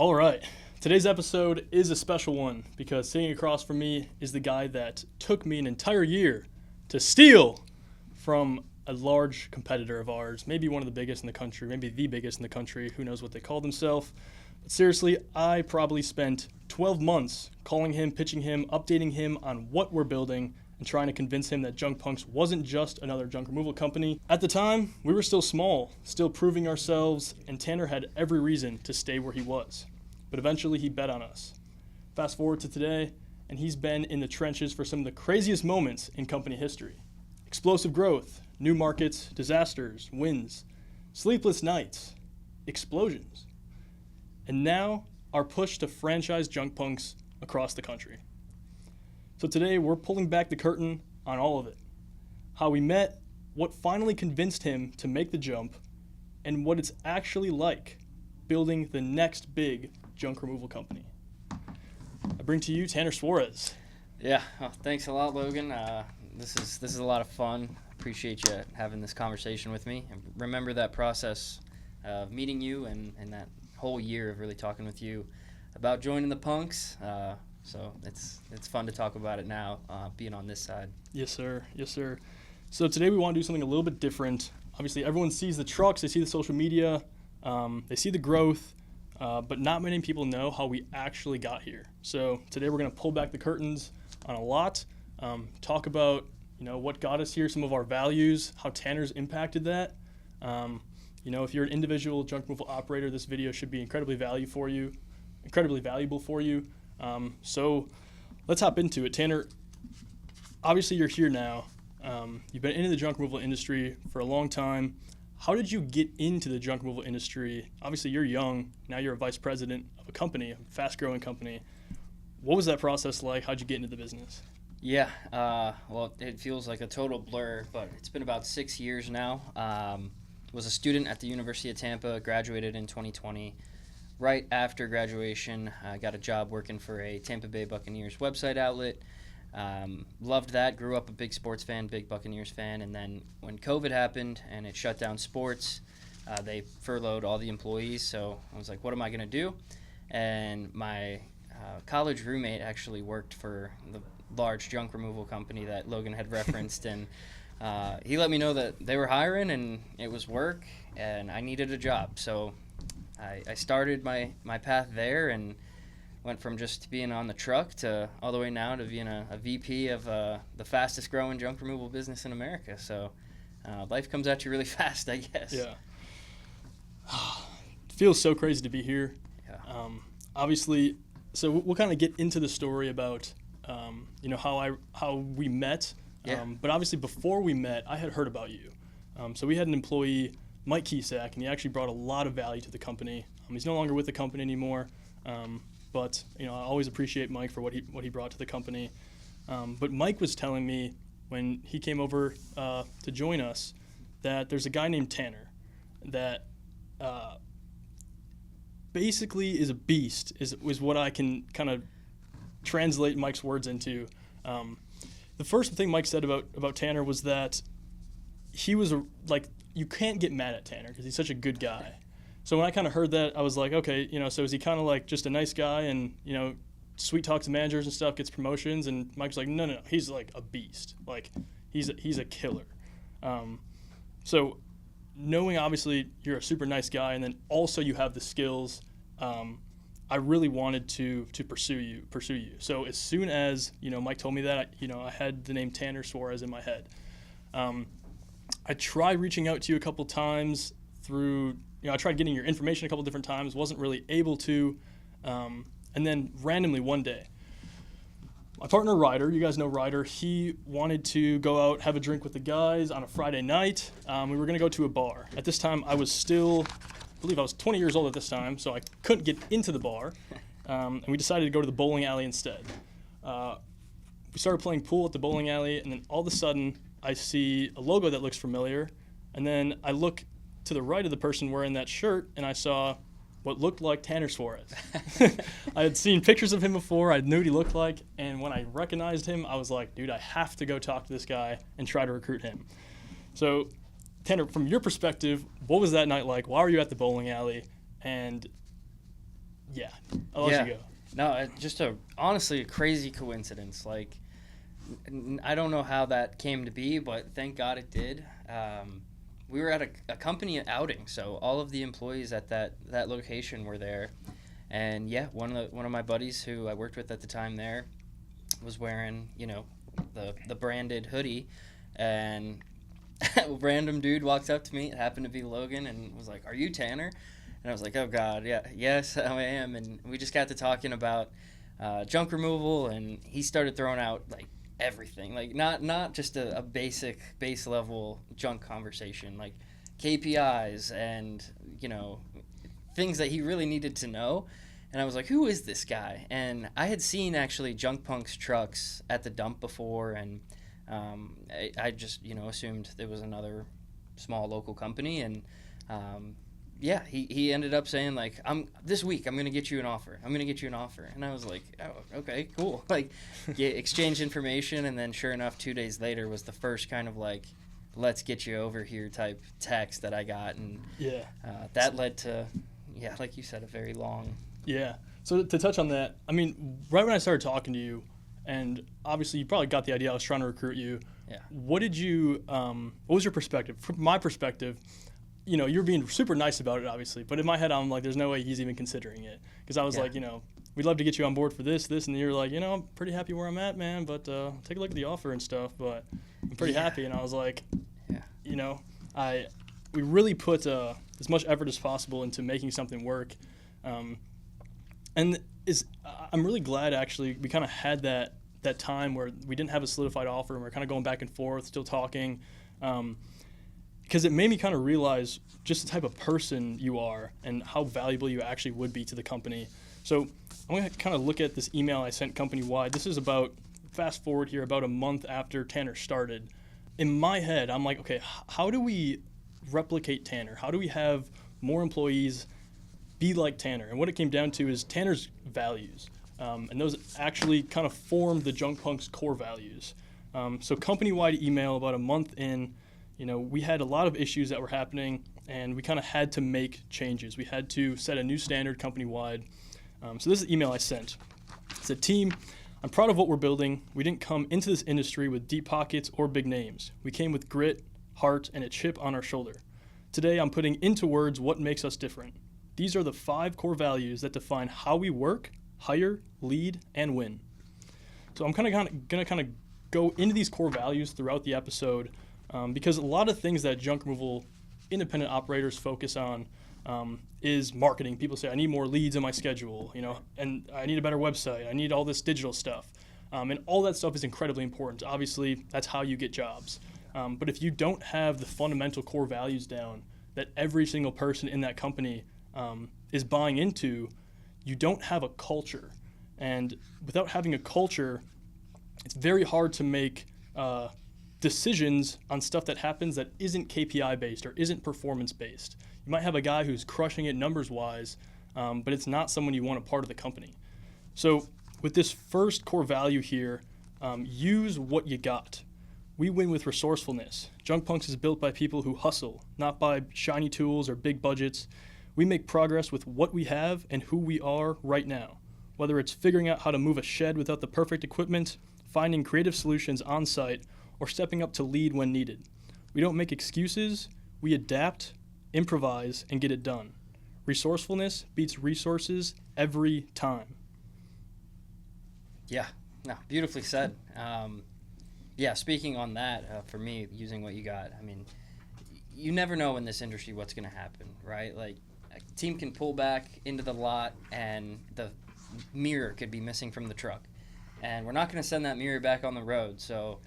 All right. Today's episode is a special one because sitting across from me is the guy that took me an entire year to steal from a large competitor of ours, maybe one of the biggest in the country, maybe the biggest in the country. Who knows what they call themselves? But seriously, I probably spent 12 months calling him, pitching him, updating him on what we're building, and trying to convince him that Junk Punks wasn't just another junk removal company. At the time, we were still small, still proving ourselves, and Tanner had every reason to stay where he was. But eventually he bet on us. Fast forward to today, and he's been in the trenches for some of the craziest moments in company history. Explosive growth, new markets, disasters, wins, sleepless nights, explosions. And now our push to franchise Junk Punks across the country. So today we're pulling back the curtain on all of it. How we met, what finally convinced him to make the jump, and what it's actually like building the next big junk removal company. I bring to you Tanner Suarez. Yeah, thanks a lot, Logan. This is a lot of fun. Appreciate you having this conversation with me. And remember that process of meeting you and that whole year of really talking with you about joining the Punks. So it's fun to talk about it now, being on this side. Yes, sir. Yes, sir. So today we want to do something a little bit different. Obviously, everyone sees the trucks, they see the social media, they see the growth, but not many people know how we actually got here. So today we're going to pull back the curtains on a lot, talk about what got us here, some of our values, how Tanner's impacted that. If you're an individual junk removal operator, this video should be incredibly valuable for you. So let's hop into it. Tanner, obviously you're here now. You've been in the junk removal industry for a long time. How did you get into the junk removal industry? Obviously you're young. Now you're a vice president of a company, a fast-growing company. What was that process like? How'd you get into the business? Yeah, well, it feels like a total blur, but it's been about 6 years now. Was a student at the University of Tampa, graduated in 2020. Right after graduation, I got a job working for a Tampa Bay Buccaneers website outlet. Loved that, grew up a big sports fan, big Buccaneers fan, and then when COVID happened and it shut down sports, they furloughed all the employees, so I was like, what am I going to do? And my college roommate actually worked for the large junk removal company that Logan had referenced, and he let me know that they were hiring and it was work, and I needed a job, so I started my path there and went from just being on the truck to all the way now to being a VP of the fastest growing junk removal business in America. So life comes at you really fast, I guess. Yeah. It feels so crazy to be here. Yeah. Obviously, so we'll kind of get into the story about how we met. Yeah. But obviously before we met, I had heard about you. So we had an employee, Mike Kesak, and he actually brought a lot of value to the company. He's no longer with the company anymore, but I always appreciate Mike for what he brought to the company. But Mike was telling me when he came over to join us that there's a guy named Tanner that basically is a beast, is what I can kind of translate Mike's words into. The first thing Mike said about Tanner was that he was you can't get mad at Tanner because he's such a good guy. So when I kind of heard that, I was like, okay, so is he kind of like just a nice guy and, sweet talks to managers and stuff, gets promotions? And Mike's like, no, he's like a beast. Like, he's a killer. So knowing obviously you're a super nice guy and then also you have the skills, I really wanted to pursue you. So as soon as, Mike told me that, I had the name Tanner Suarez in my head. I tried reaching out to you a couple times through, I tried getting your information a couple different times, wasn't really able to. And then randomly one day, my partner Ryder, you guys know Ryder, he wanted to go out, have a drink with the guys on a Friday night. We were going to go to a bar. At this time, I believe I was 20 years old at this time, so I couldn't get into the bar. And we decided to go to the bowling alley instead. We started playing pool at the bowling alley, and then all of a sudden, I see a logo that looks familiar, and then I look to the right of the person wearing that shirt, and I saw what looked like Tanner Suarez. I had seen pictures of him before, I knew what he looked like, and when I recognized him, I was like, dude, I have to go talk to this guy and try to recruit him. So, Tanner, from your perspective, what was that night like? Why were you at the bowling alley? And Yeah, I'll let you go. No, just honestly a crazy coincidence. Like, I don't know how that came to be, but thank God it did. We were at a company outing, so all of the employees at that location were there, and yeah, one of my buddies who I worked with at the time there was wearing, the branded hoodie, and a random dude walks up to me. It happened to be Logan, and was like, "Are you Tanner?" And I was like, "Oh God, yeah, yes, I am." And we just got to talking about junk removal, and he started throwing out like everything, like not just a base level junk conversation, like KPIs and things that he really needed to know. And I was like, who is this guy? And I had seen actually Junk Punk's trucks at the dump before, and I just assumed it was another small local company. And yeah, he ended up saying like, this week I'm gonna get you an offer. And I was like, oh, okay, cool. Like, exchange information, and then sure enough, 2 days later was the first kind of like, let's get you over here type text that I got, and that led to, like you said, a very long. Yeah. So to touch on that, I mean, right when I started talking to you, and obviously you probably got the idea I was trying to recruit you. Yeah. What was your perspective? From my perspective, you're being super nice about it, obviously, but in my head, I'm like, there's no way he's even considering it. Because I was like, we'd love to get you on board for this, and you're like, I'm pretty happy where I'm at, man, but take a look at the offer and stuff, but I'm pretty happy. And I was like, we really put as much effort as possible into making something work. And I'm really glad, actually, we kind of had that time where we didn't have a solidified offer, and we're kind of going back and forth, still talking, because it made me kind of realize just the type of person you are and how valuable you actually would be to the company. So I'm going to kind of look at this email I sent company-wide. This is fast forward here, about a month after Tanner started. In my head, I'm like, okay, how do we replicate Tanner? How do we have more employees be like Tanner? And what it came down to is Tanner's values. And those actually kind of formed the Junk Punk's core values. So company-wide email about a month in, we had a lot of issues that were happening, and we kind of had to make changes. We had to set a new standard company-wide. So this is the email I sent. It said, "Team, I'm proud of what we're building. We didn't come into this industry with deep pockets or big names. We came with grit, heart, and a chip on our shoulder. Today, I'm putting into words what makes us different. These are the 5 core values that define how we work, hire, lead, and win." So I'm going to go into these core values throughout the episode, because a lot of things that junk removal independent operators focus on is marketing. People say, I need more leads in my schedule, and I need a better website. I need all this digital stuff. And all that stuff is incredibly important. Obviously, that's how you get jobs. But if you don't have the fundamental core values down that every single person in that company is buying into, you don't have a culture. And without having a culture, it's very hard to make decisions on stuff that happens that isn't KPI based or isn't performance based. You might have a guy who's crushing it numbers wise, but it's not someone you want a part of the company. So with this first core value here, use what you got. We win with resourcefulness. Junk Punks is built by people who hustle, not by shiny tools or big budgets. We make progress with what we have and who we are right now. Whether it's figuring out how to move a shed without the perfect equipment, finding creative solutions on site, or stepping up to lead when needed. We don't make excuses, we adapt, improvise, and get it done. Resourcefulness beats resources every time. Yeah, no, beautifully said. Speaking on that, for me, using what you got, I mean, you never know in this industry what's going to happen, right? Like, a team can pull back into the lot and the mirror could be missing from the truck. And we're not going to send that mirror back on the road. So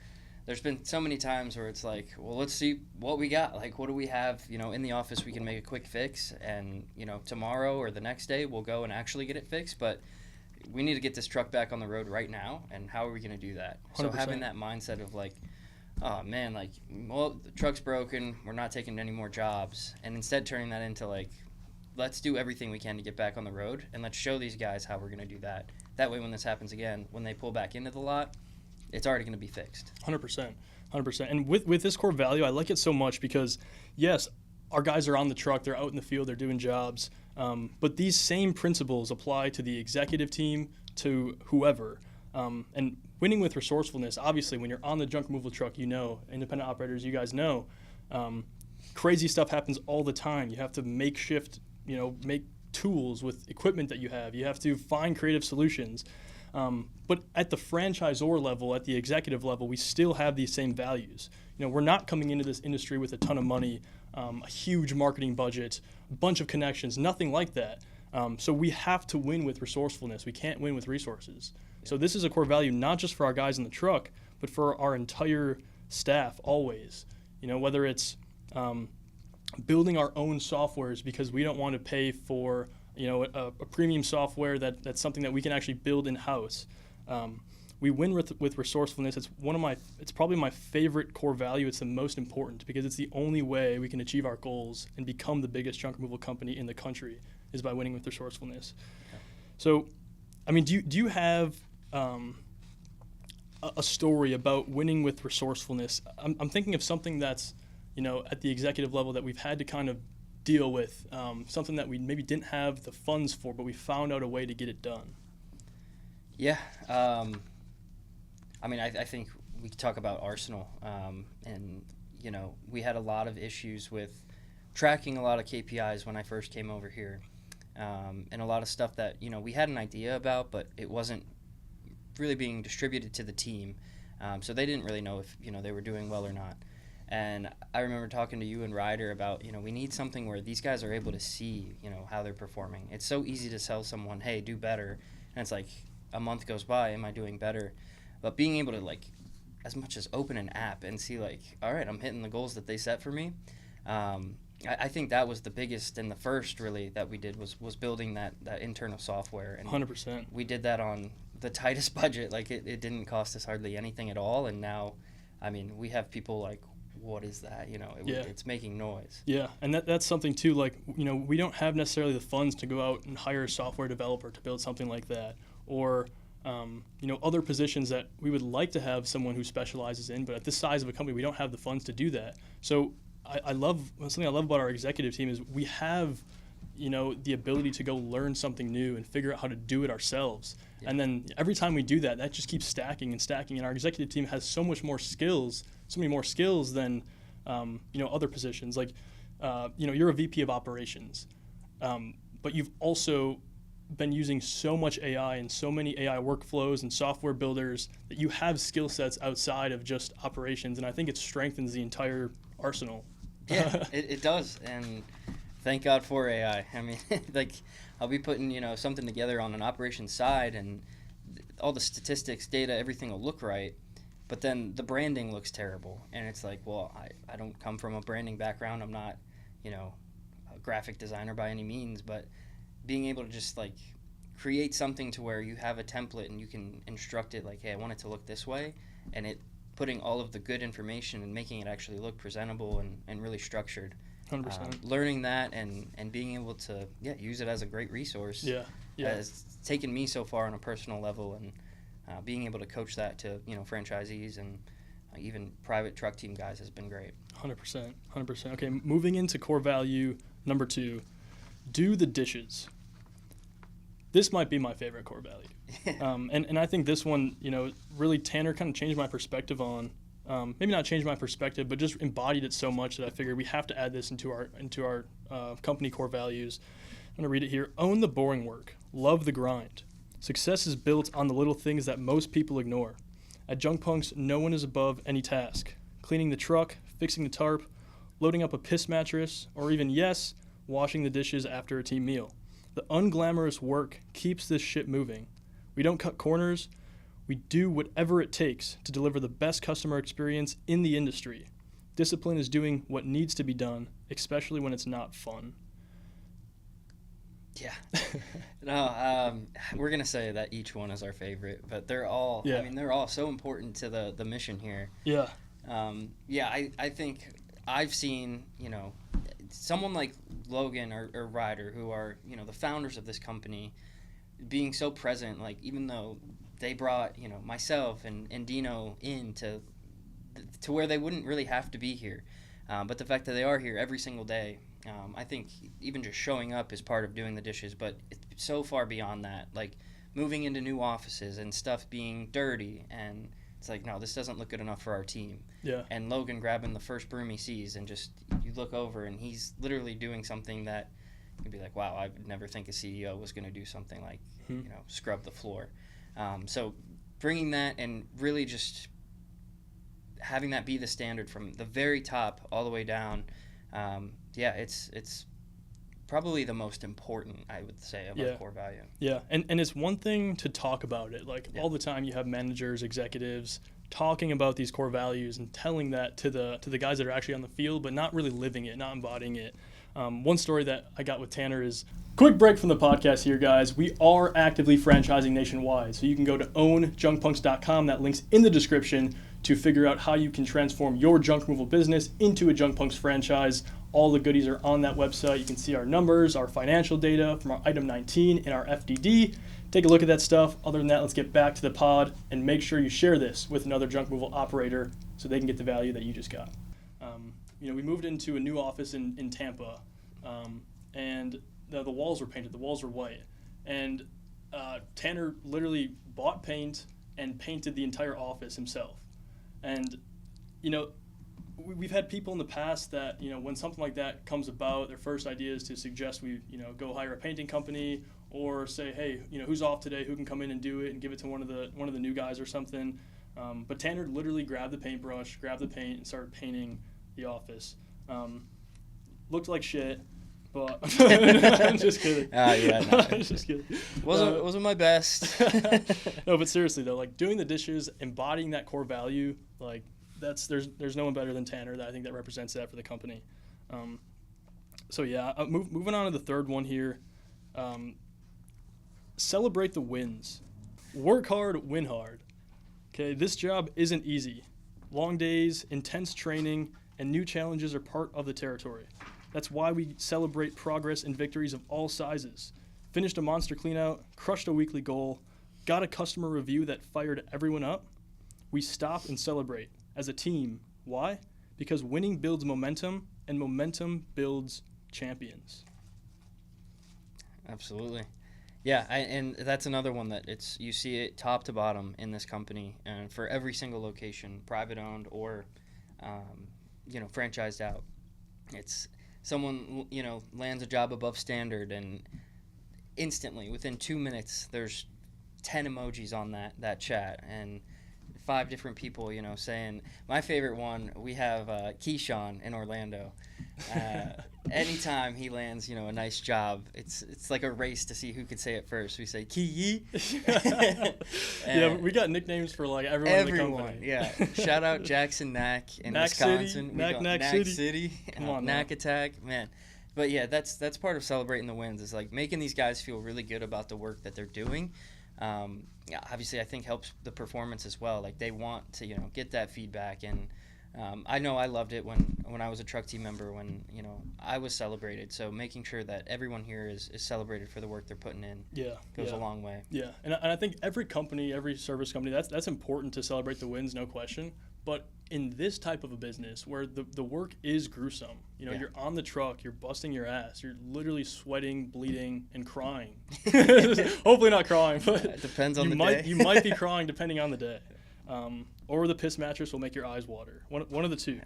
there's been so many times where it's like, well, let's see what we got. Like, what do we have, in the office we can make a quick fix, and, tomorrow or the next day we'll go and actually get it fixed. But we need to get this truck back on the road right now, and how are we going to do that? 100%. So having that mindset of like, oh man, like, well, the truck's broken, we're not taking any more jobs, and instead turning that into like, let's do everything we can to get back on the road, and let's show these guys how we're going to do that. That way when this happens again, when they pull back into the lot, it's already going to be fixed. 100%. And with this core value, I like it so much because, yes, our guys are on the truck, they're out in the field, they're doing jobs, But these same principles apply to the executive team, to whoever. And winning with resourcefulness, obviously, when you're on the junk removal truck, independent operators, you guys know, crazy stuff happens all the time. You have to make tools with equipment that you have. You have to find creative solutions. But at the franchisor level, at the executive level, we still have these same values. We're not coming into this industry with a ton of money, a huge marketing budget, a bunch of connections, nothing like that. So we have to win with resourcefulness. We can't win with resources. So this is a core value, not just for our guys in the truck, but for our entire staff always. Whether it's building our own softwares because we don't want to pay for a premium software that's something that we can actually build in-house. We win with resourcefulness. It's probably my favorite core value. It's the most important because it's the only way we can achieve our goals and become the biggest junk removal company in the country is by winning with resourcefulness. Okay. So, do you have a story about winning with resourcefulness? I'm thinking of something that's at the executive level that we've had to kind of deal with, something that we maybe didn't have the funds for, but we found out a way to get it done. Yeah. I think we could talk about Arsenal. And we had a lot of issues with tracking a lot of KPIs when I first came over here. And a lot of stuff that, we had an idea about, but it wasn't really being distributed to the team. So they didn't really know if, they were doing well or not. And I remember talking to you and Ryder about, we need something where these guys are able to see, how they're performing. It's so easy to tell someone, hey, do better. And it's like a month goes by, am I doing better? But being able to, as much as open an app and see, all right, I'm hitting the goals that they set for me. I think that was the biggest and the first, really, that we did was building that internal software. And 100%. We did that on the tightest budget. It didn't cost us hardly anything at all. And now, we have people what is that? It's making noise. Yeah, and that's something too. We don't have necessarily the funds to go out and hire a software developer to build something like that, or other positions that we would like to have someone who specializes in. But at this size of a company, we don't have the funds to do that. So I love about our executive team is we have the ability to go learn something new and figure out how to do it ourselves. Yeah. And then every time we do that, that just keeps stacking and stacking. And our executive team has so many more skills than other positions. You're a VP of operations, but you've also been using so much AI and so many AI workflows and software builders that you have skill sets outside of just operations. And I think it strengthens the entire arsenal. Yeah, it does. And thank God for AI. I'll be putting, something together on an operations side and all the statistics, data, everything will look right. But then the branding looks terrible. And it's I don't come from a branding background. I'm not, a graphic designer by any means. But being able to just, create something to where you have a template and you can instruct it, hey, I want it to look this way. And it putting all of the good information and making it actually look presentable and really structured. 100%. Learning that and being able to use it as a great resource has taken me so far on a personal level, and being able to coach that to franchisees and even private truck team guys has been great. 100%. Okay, moving into core value number 2, do the dishes. This might be my favorite core value. And I think this one, really Tanner kind of changed my perspective on. Maybe not changed my perspective, but just embodied it so much that I figured we have to add this into our company core values. I'm going to read it here. Own the boring work. Love the grind. Success is built on the little things that most people ignore. At Junk Punks, no one is above any task. Cleaning the truck, fixing the tarp, loading up a piss mattress, or even, washing the dishes after a team meal. The unglamorous work keeps this shit moving. We don't cut corners. We do whatever it takes to deliver the best customer experience in the industry. Discipline is doing what needs to be done, especially when it's not fun. Yeah. No, we're going to say that each one is our favorite, but they're all, they're all so important to the mission here. Yeah. I think I've seen, someone like Logan or Ryder, who are, the founders of this company, being so present, even though they brought, myself and Dino in to where they wouldn't really have to be here. But the fact that they are here every single day, I think even just showing up is part of doing the dishes, but it's so far beyond that. Like moving into new offices and stuff being dirty, and it's like, no, this doesn't look good enough for our team. Yeah. And Logan grabbing the first broom he sees, and just you look over and he's literally doing something that you'd be like, wow, I would never think a CEO was going to do something like, scrub the floor. So bringing that and really just having that be the standard from the very top all the way down, it's probably the most important, I would say, of our core value. Yeah, and it's one thing to talk about it. Like all the time you have managers, executives talking about these core values and telling that to the guys that are actually on the field, but not really living it, not embodying it. One story that I got with Tanner is, quick break from the podcast here, guys. We are actively franchising nationwide. So you can go to ownjunkpunks.com. That link's in the description to figure out how you can transform your junk removal business into a Junk Punks franchise. All the goodies are on that website. You can see our numbers, our financial data from our item 19 and our FDD. Take a look at that stuff. Other than that, let's get back to the pod and make sure you share this with another junk removal operator so they can get the value that you just got. We moved into a new office in Tampa, and the walls were painted. The walls were white. And Tanner literally bought paint and painted the entire office himself. And, we've had people in the past that, when something like that comes about, their first idea is to suggest we, go hire a painting company or say, hey, who's off today, who can come in and do it, and give it to one of the new guys or something. But Tanner literally grabbed the paintbrush, grabbed the paint, and started painting the office. Looked like shit, but I'm just kidding. Just kidding. Wasn't my best. No, but seriously though, like doing the dishes, embodying that core value, like there's no one better than Tanner that I think that represents that for the company. Moving on to the third one here. Celebrate the wins. Work hard, win hard. Okay, this job isn't easy. Long days, intense training, and new challenges are part of the territory. That's why we celebrate progress and victories of all sizes. Finished a monster cleanout, crushed a weekly goal, got a customer review that fired everyone up. We stop and celebrate as a team. Why? Because winning builds momentum, and momentum builds champions. Absolutely. Yeah, and that's another one that you see it top to bottom in this company, and for every single location, private owned or franchised out. It's someone lands a job above standard, and instantly within 2 minutes there's 10 emojis on that chat and 5 different people saying. My favorite one, we have Keyshawn in Orlando. Anytime he lands a nice job, it's like a race to see who can say it first. We say Key. Yeah, we got nicknames for like everyone in the company. Yeah. Shout out Jackson Knack in Knack Wisconsin. City, Knack City. Come on, Knack Attack, man. But yeah, that's part of celebrating the wins, is like making these guys feel really good about the work that they're doing. Obviously I think helps the performance as well. Like they want to get that feedback, and I know I loved it when I was a truck team member, when I was celebrated. So making sure that everyone here is celebrated for the work they're putting in goes a long way. Yeah, and I think every company, every service company, that's important to celebrate the wins, no question. But in this type of a business where the work is gruesome, you're on the truck, you're busting your ass, you're literally sweating, bleeding, and crying. Hopefully not crying, but it depends on the day. You might be crying depending on the day. Or the piss mattress will make your eyes water. One of the two.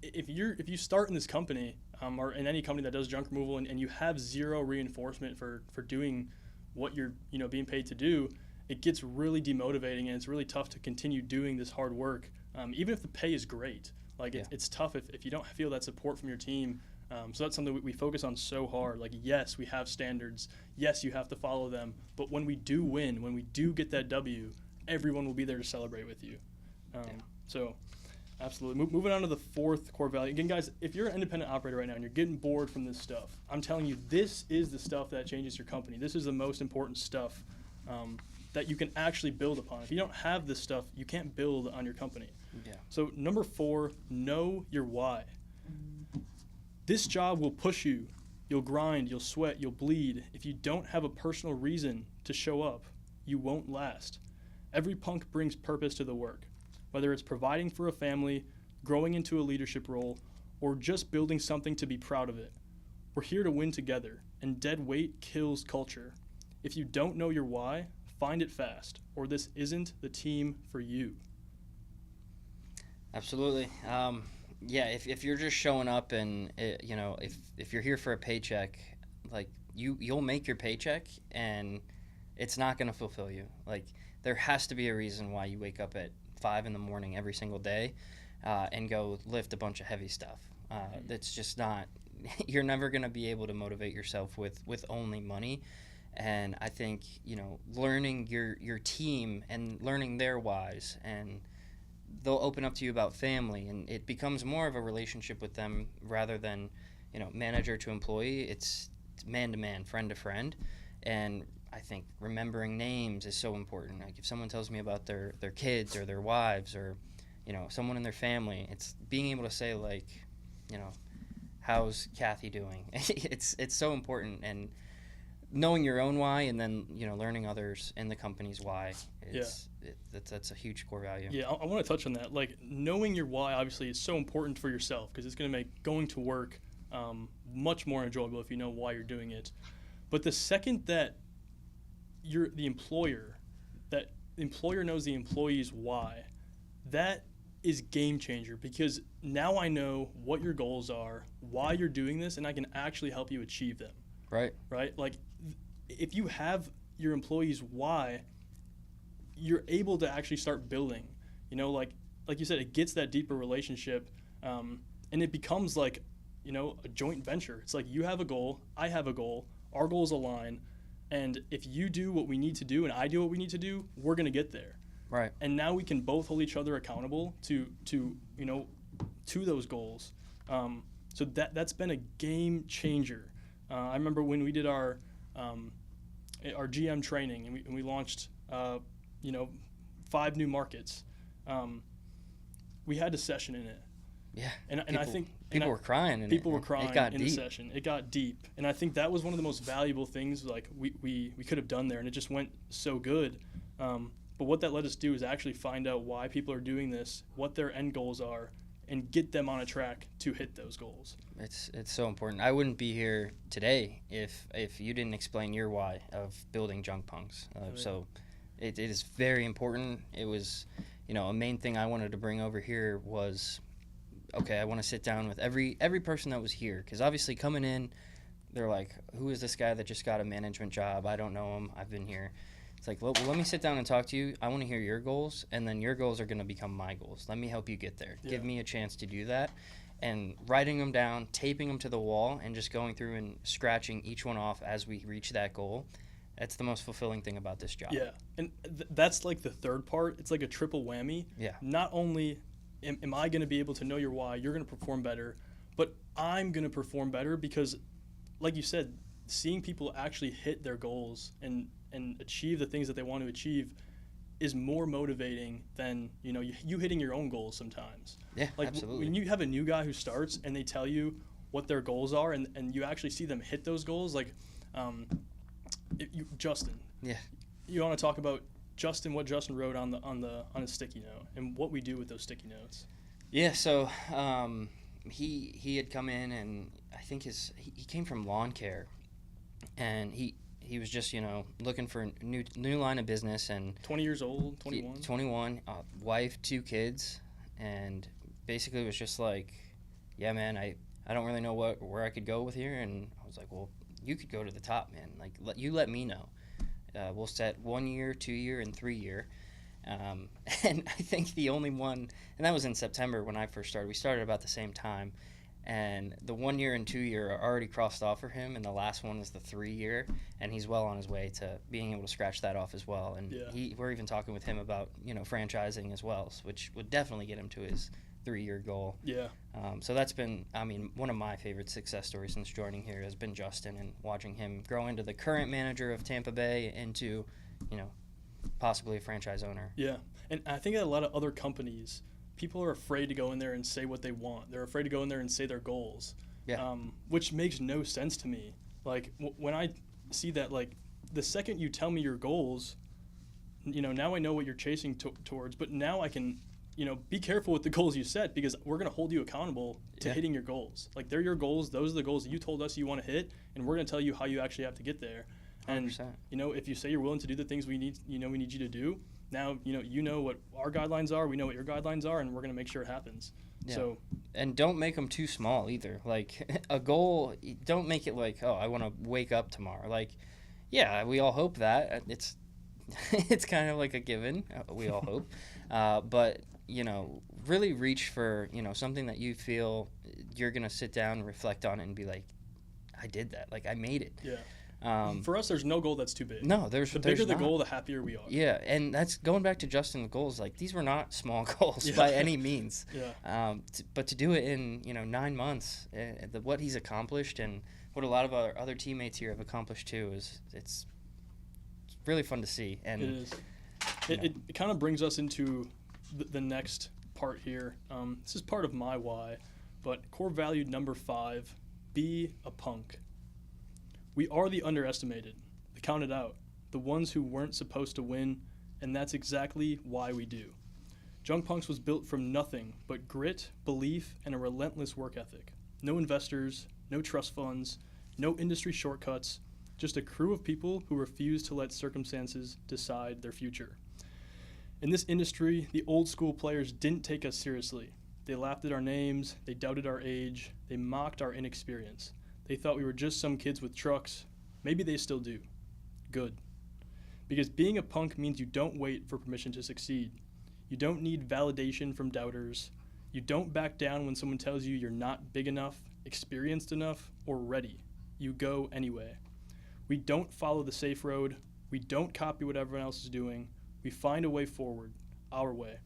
If you start in this company or in any company that does junk removal and you have zero reinforcement for doing what you're being paid to do, it gets really demotivating, and it's really tough to continue doing this hard work, even if the pay is great. Like it's tough if you don't feel that support from your team. So that's something we focus on so hard. Like, yes, we have standards. Yes, you have to follow them. But when we do win, when we do get that W, everyone will be there to celebrate with you. So, absolutely. Moving on to the fourth core value. Again, guys, if you're an independent operator right now and you're getting bored from this stuff, I'm telling you, this is the stuff that changes your company. This is the most important stuff that you can actually build upon. If you don't have this stuff, you can't build on your company. Yeah. So, number 4, know your why. This job will push you. You'll grind, you'll sweat, you'll bleed. If you don't have a personal reason to show up, you won't last. Every punk brings purpose to the work, whether it's providing for a family, growing into a leadership role, or just building something to be proud of it. We're here to win together, and dead weight kills culture. If you don't know your why, find it fast, or this isn't the team for you. Absolutely. Yeah, if you're just showing up and, if you're here for a paycheck, like, you'll make your paycheck and it's not going to fulfill you. Like, there has to be a reason why you wake up at 5 in the morning every single day and go lift a bunch of heavy stuff. That's just not, you're never going to be able to motivate yourself with only money. And I think, learning your team and learning their whys, and they'll open up to you about family, and it becomes more of a relationship with them rather than, manager to employee. It's man to man, friend to friend. And I think remembering names is so important. Like, if someone tells me about their kids or their wives or, someone in their family, it's being able to say, like, how's Kathy doing? It's so important. And knowing your own why, and then, learning others in the company's why, that's a huge core value. Yeah, I want to touch on that. Like, knowing your why obviously is so important for yourself, because it's going to make going to work much more enjoyable if you know why you're doing it. But the second that you're the employer, that the employer knows the employee's why, that is game changer, because now I know what your goals are, why you're doing this, and I can actually help you achieve them. Right? Like, if you have your employees' why, you're able to actually start building. Like you said, it gets that deeper relationship, and it becomes like, a joint venture. It's like, you have a goal, I have a goal, our goals align, and if you do what we need to do and I do what we need to do, we're going to get there. Right. And now we can both hold each other accountable to those goals. So that's been a game changer. I remember when we did our GM training, and we launched 5 new markets. We had a session in it. Yeah. And I think people were crying. People were crying in deep. the session. It got deep, and I think that was one of the most valuable things like we could have done there, and it just went so good. But what that let us do is actually find out why people are doing this, what their end goals are, and get them on a track to hit those goals. It's so important. I wouldn't be here today if you didn't explain your why of building Junk Punks. So it is very important. It was, a main thing I wanted to bring over here was, okay, I want to sit down with every person that was here, because obviously coming in, they're like, who is this guy that just got a management job? I don't know him. I've been here. It's like, well, let me sit down and talk to you. I want to hear your goals, and then your goals are going to become my goals. Let me help you get there. Yeah. Give me a chance to do that. And writing them down, taping them to the wall, and just going through and scratching each one off as we reach that goal. That's the most fulfilling thing about this job. Yeah, and that's like the third part. It's like a triple whammy. Yeah. Not only am I going to be able to know your why, you're going to perform better, but I'm going to perform better because, like you said, seeing people actually hit their goals and achieve the things that they want to achieve is more motivating than you hitting your own goals sometimes. Yeah, like absolutely. When you have a new guy who starts and they tell you what their goals are and you actually see them hit those goals, like Justin. Yeah. You want to talk about Justin, what Justin wrote on a sticky note and what we do with those sticky notes. Yeah, so he had come in, and I think he came from lawn care, and he was just looking for a new line of business, and 20 years old, 21, wife, 2 kids, and basically it was just like, yeah, man, I don't really know where I could go with here, and I was like, well, you could go to the top, man. Like, let me know. We'll set 1 year, 2 year, and 3 year. And I think the only one, and that was in September when I first started. We started about the same time. And the 1 year and 2 year are already crossed off for him, and the last one is the 3 year, and he's well on his way to being able to scratch that off as well. And we're even talking with him about franchising as well, which would definitely get him to his 3-year goal. Yeah. So that's been, one of my favorite success stories since joining here has been Justin, and watching him grow into the current manager of Tampa Bay into, possibly a franchise owner. Yeah, and I think at a lot of other companies, people are afraid to go in there and say what they want. They're afraid to go in there and say their goals, which makes no sense to me. Like, when I see that, like, the second you tell me your goals, now I know what you're chasing towards, but now I can be careful with the goals you set, because we're going to hold you accountable to Yeah. hitting your goals. Like, they're your goals. Those are the goals that you told us you want to hit, and we're going to tell you how you actually have to get there. And 100%. if you say you're willing to do the things we need you to do, now you know what our guidelines are, we know what your guidelines are, and we're going to make sure it happens. Yeah. So, And don't make them too small either. Like, a goal, don't make it like, oh, I want to wake up tomorrow. Like, yeah, we all hope that. It's it's kind of like a given. We all hope. But, really reach for, something that you feel you're going to sit down and reflect on it and be like, I did that. Like, I made it. yeah. For us, there's no goal that's too big. No, there's The bigger the not. goal, the happier we are. Yeah, and that's going back to Justin's goals. Like, these were not small goals Yeah. by any means. Yeah. But to do it in 9 months, what he's accomplished and what a lot of our other teammates here have accomplished too it's really fun to see. And It is. It kind of brings us into the next part here. This is part of my why, but core value number 5: be a punk. We are the underestimated, the counted out, the ones who weren't supposed to win, and that's exactly why we do. Junk Punks was built from nothing but grit, belief, and a relentless work ethic. No investors, no trust funds, no industry shortcuts, just a crew of people who refuse to let circumstances decide their future. In this industry, the old school players didn't take us seriously. They laughed at our names, they doubted our age, they mocked our inexperience. They thought we were just some kids with trucks. Maybe they still do. Good. Because being a punk means you don't wait for permission to succeed. You don't need validation from doubters. You don't back down when someone tells you you're not big enough, experienced enough, or ready. You go anyway. We don't follow the safe road. We don't copy what everyone else is doing. We find a way forward, our way.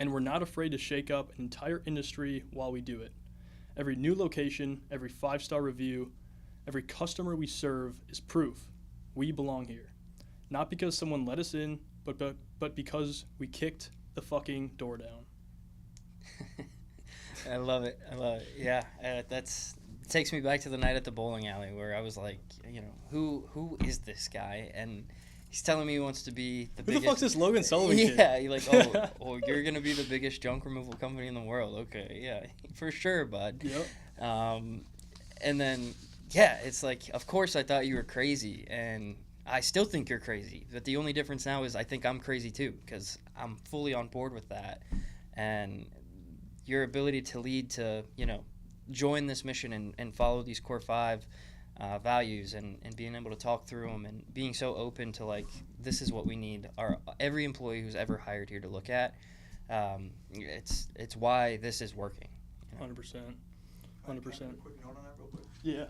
And we're not afraid to shake up an entire industry while we do it. Every new location, every 5-star review, every customer we serve is proof we belong here. Not because someone let us in, but because we kicked the fucking door down. I love it. Yeah, it takes me back to the night at the bowling alley where I was like, who is this guy? And he's telling me he wants to be the Who biggest. the fuck's this Logan Sullivan kid? Yeah, you're like, oh, you're gonna be the biggest junk removal company in the world. Okay, yeah, for sure, bud. Yep. And then, yeah, it's like, of course I thought you were crazy, and I still think you're crazy. But the only difference now is I think I'm crazy too, because I'm fully on board with that. And your ability to lead to, join this mission and follow these core 5 values and being able to talk through them and being so open to, like, this is what we need every employee who's ever hired here to look at. It's why this is working. 100%. 100%. Can I give a quick note on that real quick? Yeah.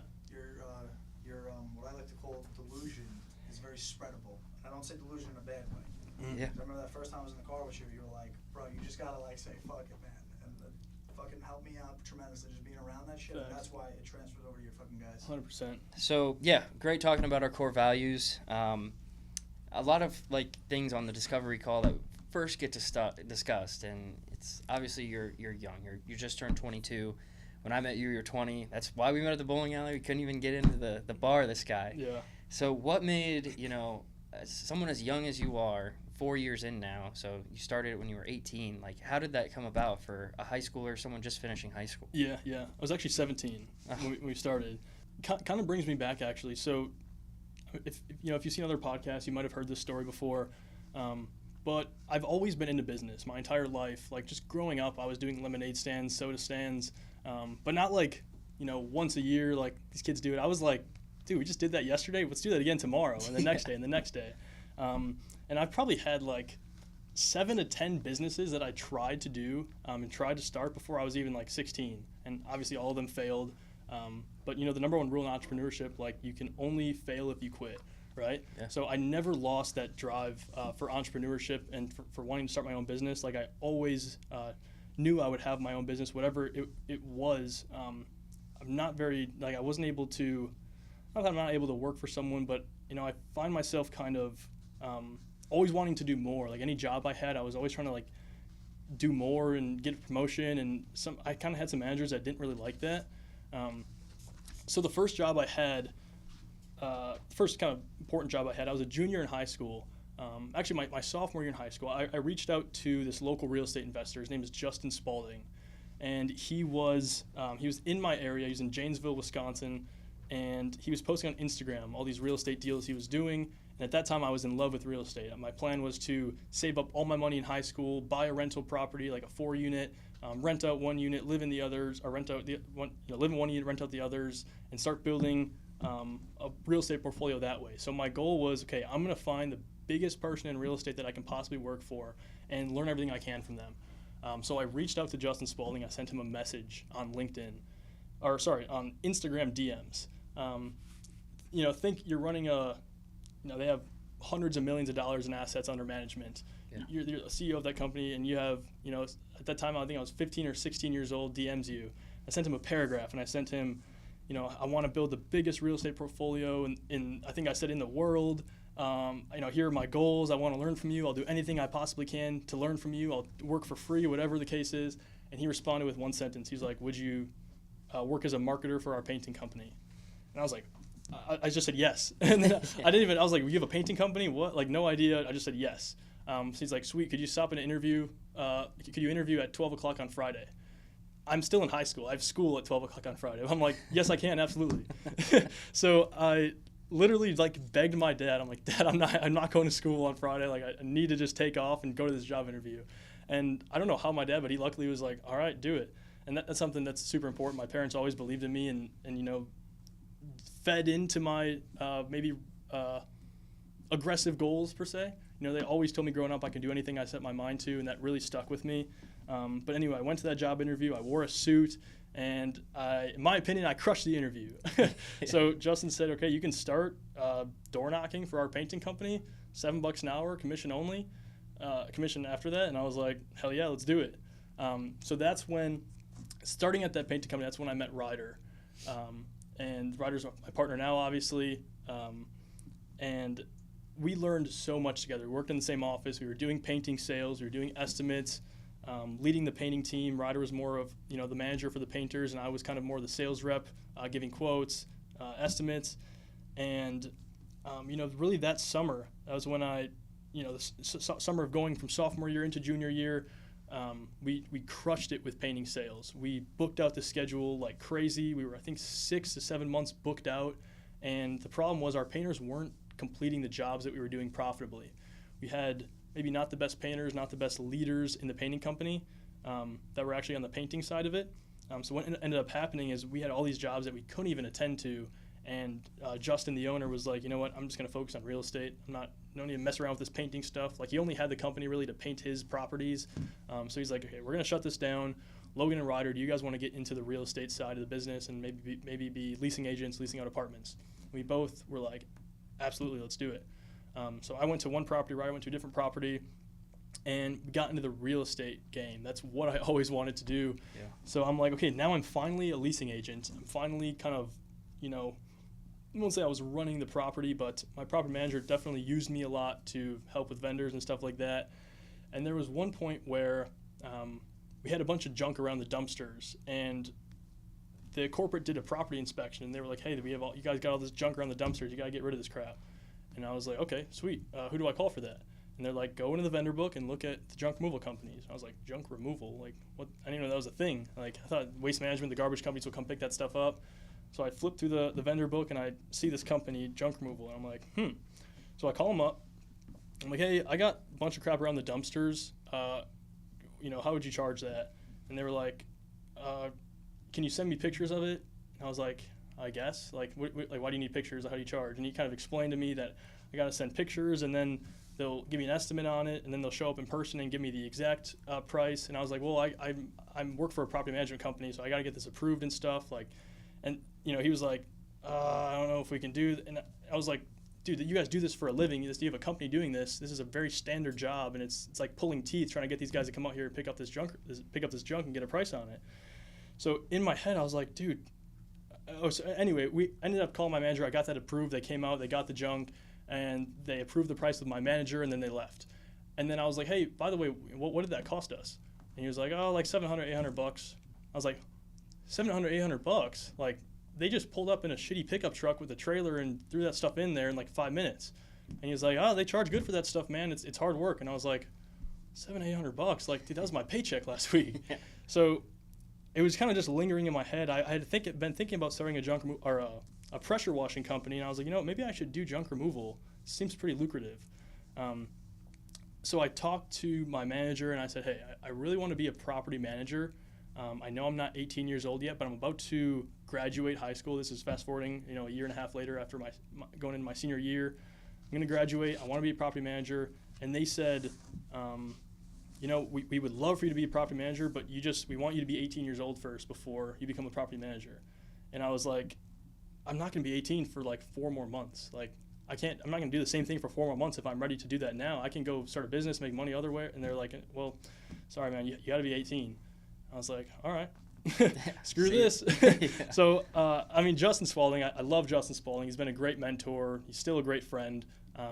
Your what I like to call delusion is very spreadable. I don't say delusion in a bad way. Yeah. I remember that first time I was in the car with you, you were like, bro, you just gotta say fuck it, man. And it fucking helped me out tremendously just being around that shit. And that's why it transfers over to your fucking guys. 100%. So, yeah, great talking about our core values. A lot of, things on the discovery call that first get discussed, and it's obviously you're young. You just turned 22. When I met you, you're 20. That's why we met at the bowling alley. We couldn't even get into the bar, this guy. Yeah. So what made, someone as young as you are, 4 years in now, so you started it when you were 18, how did that come about for a high schooler, someone just finishing high school? Yeah. I was actually 17 when we started. Kind of brings me back, actually. So if you've seen other podcasts, you might have heard this story before. But I've always been into business my entire life. Just growing up, I was doing lemonade stands, soda stands, but not once a year like these kids do it. I was like, dude, we just did that yesterday. Let's do that again tomorrow, and the next day, and the next day. And I've probably had 7 to 10 businesses that I tried to do and tried to start before I was even 16. And obviously all of them failed. But the number one rule in entrepreneurship, you can only fail if you quit, right? Yeah. So I never lost that drive for entrepreneurship and for wanting to start my own business. I always knew I would have my own business, whatever it was. I'm not very, I wasn't able to, not that I'm not able to work for someone, but, I find myself kind of always wanting to do more. Any job I had, I was always trying to, do more and get a promotion. And I kind of had some managers that didn't really like that. So the first job I had, first kind of important job I had, I was a junior in high school. Actually, my sophomore year in high school, I reached out to this local real estate investor. His name is Justin Spalding, and he was in my area. He was in Janesville, Wisconsin, and he was posting on Instagram all these real estate deals he was doing. And at that time, I was in love with real estate. My plan was to save up all my money in high school, buy a rental property, like a 4-unit, rent out 1 unit, live in the others, or rent out the one, live in 1 unit, rent out the others, and start building a real estate portfolio that way. So my goal was, okay, I'm going to find the biggest person in real estate that I can possibly work for and learn everything I can from them. So I reached out to Justin Spalding. I sent him a message on on Instagram DMs. Think you're running they have hundreds of millions of dollars in assets under management. Yeah. You're the CEO of that company, and you have, at that time, I think I was 15 or 16 years old, DMs you. I sent him a paragraph, and I sent him, I want to build the biggest real estate portfolio I think I said in the world. Here are my goals. I want to learn from you. I'll do anything I possibly can to learn from you. I'll work for free, whatever the case is. And he responded with one sentence. He's like, would you work as a marketer for our painting company? And I was like, I just said yes. And then I was like, you have a painting company? What? Like, no idea. I just said yes. So he's like, sweet, could you stop in an interview? Could you interview at 12 o'clock on Friday? I'm still in high school. I have school at 12 o'clock on Friday. I'm like, yes, I can, absolutely. So I literally begged my dad. I'm like, Dad, I'm not going to school on Friday. Like, I need to just take off and go to this job interview. And I don't know how my dad, but he luckily was like, all right, do it. And that's something that's super important. My parents always believed in me and fed into my aggressive goals per se. They always told me growing up I could do anything I set my mind to, and that really stuck with me. But anyway, I went to that job interview. I wore a suit, and in my opinion, I crushed the interview. So Justin said, okay, you can start door knocking for our painting company, $7 an hour, commission only, commission after that. And I was like, hell yeah, let's do it. So that's when, starting at that painting company, that's when I met Ryder. And Ryder's my partner now, obviously. And we learned so much together. We worked in the same office. We were doing painting sales. We were doing estimates, leading the painting team. Ryder was more of, the manager for the painters, and I was kind of more the sales rep, giving quotes, estimates. And, really that summer, that was when the summer of going from sophomore year into junior year, we crushed it with painting sales. We booked out the schedule like crazy. We were, I think, 6 to 7 months booked out. And the problem was our painters weren't completing the jobs that we were doing profitably. We had maybe not the best painters, not the best leaders in the painting company that were actually on the painting side of it. So what ended up happening is we had all these jobs that we couldn't even attend to. And Justin, the owner, was like, you know what, I'm just going to focus on real estate. Don't even mess around with this painting stuff. Like, he only had the company really to paint his properties. So he's like, okay, we're going to shut this down. Logan and Ryder, do you guys want to get into the real estate side of the business and maybe be leasing agents, leasing out apartments? We both were like, absolutely, let's do it. So I went to one property, Ryder went to a different property, and we got into the real estate game. That's what I always wanted to do. Yeah. So I'm like, okay, now I'm finally a leasing agent. I'm finally kind of, I won't say I was running the property, but my property manager definitely used me a lot to help with vendors and stuff like that. And there was one point where we had a bunch of junk around the dumpsters, and the corporate did a property inspection, and they were like, hey, you guys got all this junk around the dumpsters. You got to get rid of this crap. And I was like, okay, sweet. Who do I call for that? And they're like, go into the vendor book and look at the junk removal companies. I was like, junk removal? Like, what? I didn't even know that was a thing. Like, I thought waste management, the garbage companies would come pick that stuff up. So I flipped through the vendor book, and I see this company, junk removal, and I'm like, So I call them up. I'm like, hey, I got a bunch of crap around the dumpsters. How would you charge that? And they were like, can you send me pictures of it? And I was like, I guess. Like, why do you need pictures? How do you charge? And he kind of explained to me that I got to send pictures, and then they'll give me an estimate on it, and then they'll show up in person and give me the exact price. And I was like, well, I work for a property management company, so I got to get this approved and stuff. Like, and he was like, I don't know if we can do. And I was like, dude, you guys do this for a living. You have a company doing this. This is a very standard job, and it's like pulling teeth trying to get these guys to come out here and pick up this junk and get a price on it. So in my head, I was like, dude. So anyway, we ended up calling my manager. I got that approved. They came out, they got the junk, and they approved the price with my manager, and then they left. And then I was like, hey, by the way, what did that cost us? And he was like, oh, like $700, $800. I was like, $700, $800? Like, they just pulled up in a shitty pickup truck with a trailer and threw that stuff in there in like 5 minutes. And he was like, oh, they charge good for that stuff, man. It's hard work. And I was like, $700-800? Like, dude, that was my paycheck last week. Yeah. So it was kind of just lingering in my head. I had been thinking about starting a pressure washing company, and I was like, you know, maybe I should do junk removal. It seems pretty lucrative. So I talked to my manager, and I said, hey, I really want to be a property manager. I know I'm not 18 years old yet, but I'm about to graduate high school. This is fast forwarding, you know, a year and a half later after going into my senior year. I'm going to graduate. I want to be a property manager. And they said, you know, we would love for you to be a property manager, but we want you to be 18 years old first before you become a property manager. And I was like, I'm not going to be 18 for like 4 more months. Like, I'm not going to do the same thing for 4 more months if I'm ready to do that now. I can go start a business, make money other way. And they're like, well, sorry, man, you got to be 18. I was like, all right, screw this. Yeah. So, I mean, Justin Spalding, I love Justin Spalding. He's been a great mentor. He's still a great friend.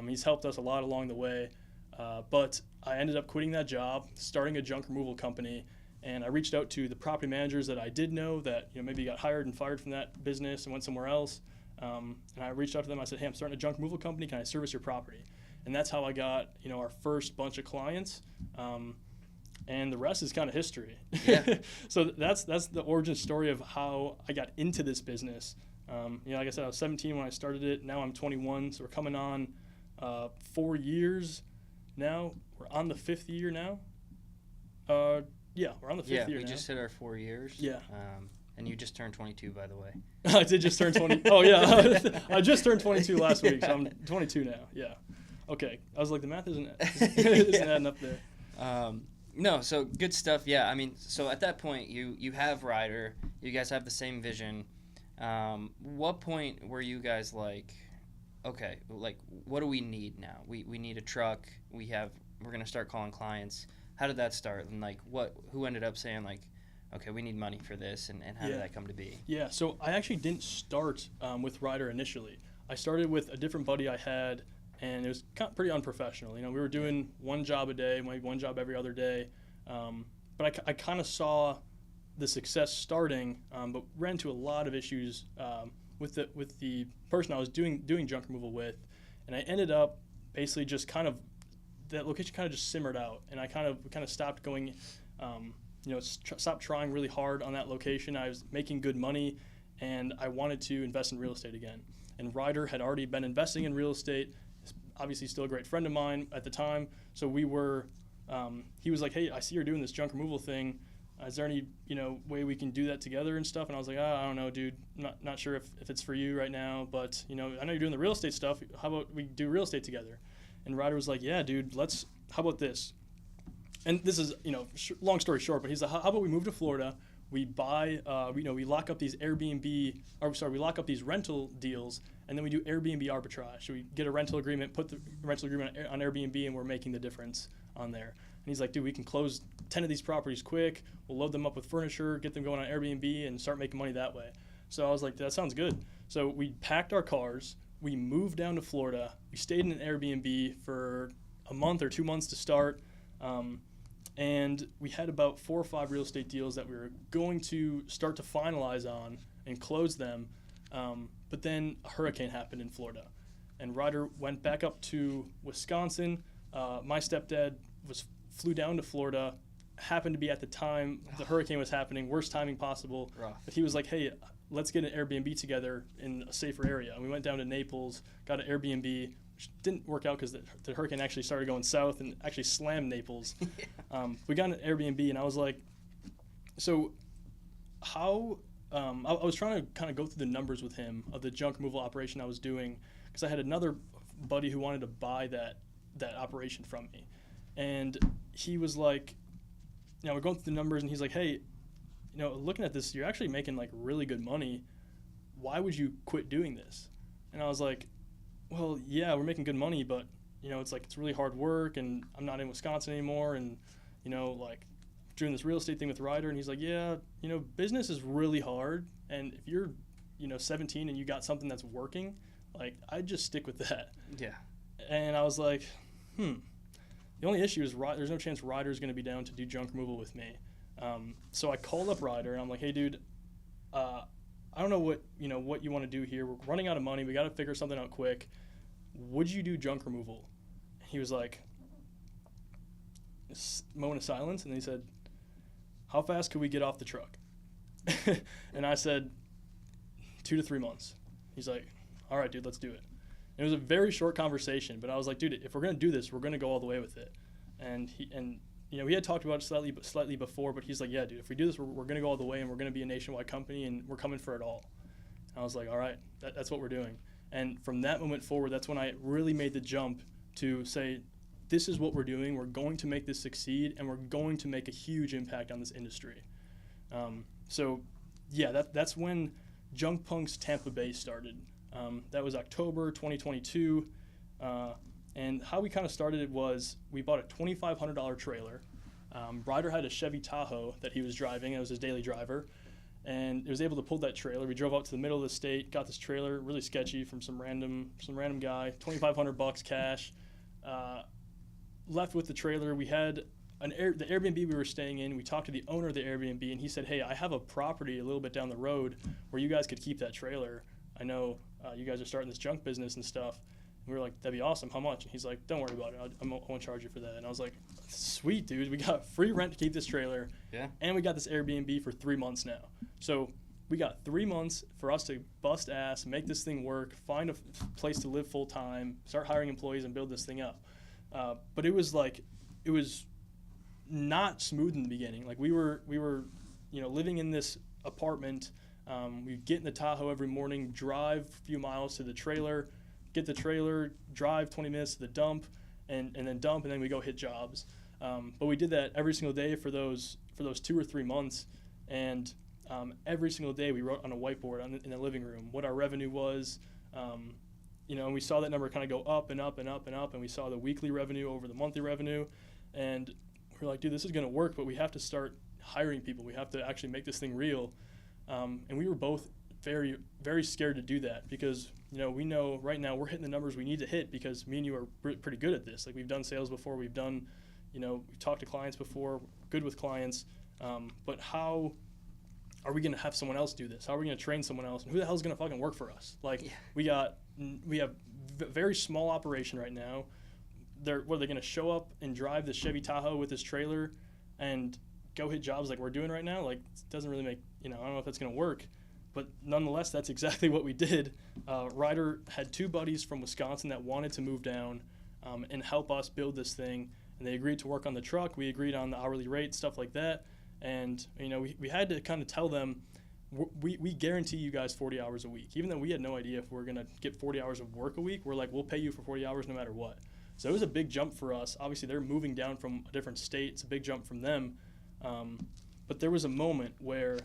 He's helped us a lot along the way. But I ended up quitting that job, starting a junk removal company, and I reached out to the property managers that I did know that, you know, maybe got hired and fired from that business and went somewhere else. And I reached out to them. I said, hey, I'm starting a junk removal company. Can I service your property? And that's how I got, you know, our first bunch of clients. And the rest is kind of history. Yeah. So that's the origin story of how I got into this business. You know, like I said, I was 17 when I started it. Now I'm 21, so we're coming on 4 years now. We're on the 5th year now. Yeah, we're on the 5th year now. Yeah, we just hit our 4 years. Yeah. And you just turned 22, by the way. I did just turn 20. Oh, yeah. I just turned 22 last week, so I'm 22 now. Yeah. Okay. I was like, the math isn't adding up there. No, so good stuff. Yeah, I mean, so at that point, you have Ryder. You guys have the same vision. What point were you guys like, okay, like, what do we need now? We need a truck. We're going to start calling clients. How did that start? And, like, who ended up saying, like, okay, we need money for this, and how did that come to be? Yeah, so I actually didn't start with Ryder initially. I started with a different buddy I had, and it was pretty unprofessional. You know, we were doing one job a day, maybe one job every other day. But I kind of saw the success starting, but ran into a lot of issues with the person I was doing junk removal with, and I ended up basically just that location kind of just simmered out, and I kind of stopped going. You know, stopped trying really hard on that location. I was making good money, and I wanted to invest in real estate again. And Ryder had already been investing in real estate. Obviously, still a great friend of mine at the time. So we were. He was like, "Hey, I see you're doing this junk removal thing. Is there any way we can do that together and stuff?" And I was like, I don't know, dude. I'm not sure if it's for you right now, but I know you're doing the real estate stuff. How about we do real estate together? And Ryder was like, "Yeah, dude. How about this?" And this is, long story short, but he's like, how about we move to Florida, we buy, we lock up these we lock up these rental deals, and then we do Airbnb arbitrage. So we get a rental agreement, put the rental agreement on Airbnb, and we're making the difference on there. And he's like, dude, we can close 10 of these properties quick, we'll load them up with furniture, get them going on Airbnb, and start making money that way. So I was like, that sounds good. So we packed our cars, we moved down to Florida, we stayed in an Airbnb for a month or 2 months to start, and we had about 4 or 5 real estate deals that we were going to start to finalize on and close them. But then a hurricane happened in Florida. And Ryder went back up to Wisconsin. My stepdad flew down to Florida, happened to be at the time the hurricane was happening, worst timing possible. Rough. But he was like, hey, let's get an Airbnb together in a safer area. And we went down to Naples, got an Airbnb, which didn't work out because the hurricane actually started going south and actually slammed Naples. Yeah. We got an Airbnb, and I was like, so how I was trying to kind of go through the numbers with him of the junk removal operation I was doing, because I had another buddy who wanted to buy that operation from me. And he was like, we're going through the numbers, and he's like, hey, looking at this, you're actually making like really good money. Why would you quit doing this? And I was like, well, yeah, we're making good money, but it's really hard work, and I'm not in Wisconsin anymore, and like doing this real estate thing with Ryder. And he's like, yeah, business is really hard, and if you're 17 and you got something that's working, like, I'd just stick with that. Yeah. And I was like, the only issue is there's no chance Ryder's going to be down to do junk removal with me. So I called up Ryder, and I'm like, hey, dude, I don't know what you want to do here. We're running out of money. We got to figure something out quick. would you do junk removal? He was like, moment of silence, and he said, how fast could we get off the truck? And I said, 2 to 3 months. He's like, all right, dude, let's do it. And it was a very short conversation, but I was like, dude, if we're going to do this, we're going to go all the way with it. And we had talked about it slightly before, but he's like, yeah, dude, if we do this, we're going to go all the way, and we're going to be a nationwide company, and we're coming for it all. And I was like, all right, that's what we're doing. And from that moment forward, that's when I really made the jump to say, this is what we're doing. We're going to make this succeed, and we're going to make a huge impact on this industry. So, yeah, that's when Junk Punks Tampa Bay started. That was October 2022. And how we kind of started it was we bought a $2,500 trailer. Ryder had a Chevy Tahoe that he was driving. It was his daily driver. And he was able to pull that trailer. We drove out to the middle of the state, got this trailer, really sketchy, from some random guy, $2,500 cash. Left with the trailer. We had the Airbnb we were staying in. We talked to the owner of the Airbnb, and he said, hey, I have a property a little bit down the road where you guys could keep that trailer. I know you guys are starting this junk business and stuff. And we were like, that'd be awesome. How much? And he's like, don't worry about it. I won't charge you for that. And I was like, sweet, dude. We got free rent to keep this trailer. Yeah. And we got this Airbnb for 3 months now. So we got 3 months for us to bust ass, make this thing work, find a place to live full time, start hiring employees, and build this thing up. But it was not smooth in the beginning. Like we were living in this apartment. We'd get in the Tahoe every morning, drive a few miles to the trailer, get the trailer, drive 20 minutes to the dump, and then dump, and then we go hit jobs. But we did that every single day for those 2 or 3 months, and every single day we wrote on a whiteboard in the living room what our revenue was. And we saw that number kind of go up and up and up and up, and we saw the weekly revenue over the monthly revenue, and we're like, dude, this is going to work, but we have to start hiring people. We have to actually make this thing real. And we were both very, very scared to do that because, we know right now we're hitting the numbers we need to hit because me and you are pretty good at this. Like we've done sales before, we've talked to clients before, good with clients. But how are we going to have someone else do this? How are we going to train someone else? And who the hell is going to fucking work for us? Like we have very small operation right now. They're going to show up and drive the Chevy Tahoe with this trailer and go hit jobs like we're doing right now? Like, it doesn't really make, I don't know if that's going to work. But nonetheless, that's exactly what we did. Ryder had 2 buddies from Wisconsin that wanted to move down and help us build this thing. And they agreed to work on the truck. We agreed on the hourly rate, stuff like that. And, we had to kind of tell them, we guarantee you guys 40 hours a week. Even though we had no idea if we were going to get 40 hours of work a week, we're like, we'll pay you for 40 hours no matter what. So it was a big jump for us. Obviously, they're moving down from a different state. It's a big jump from them. But there was a moment where,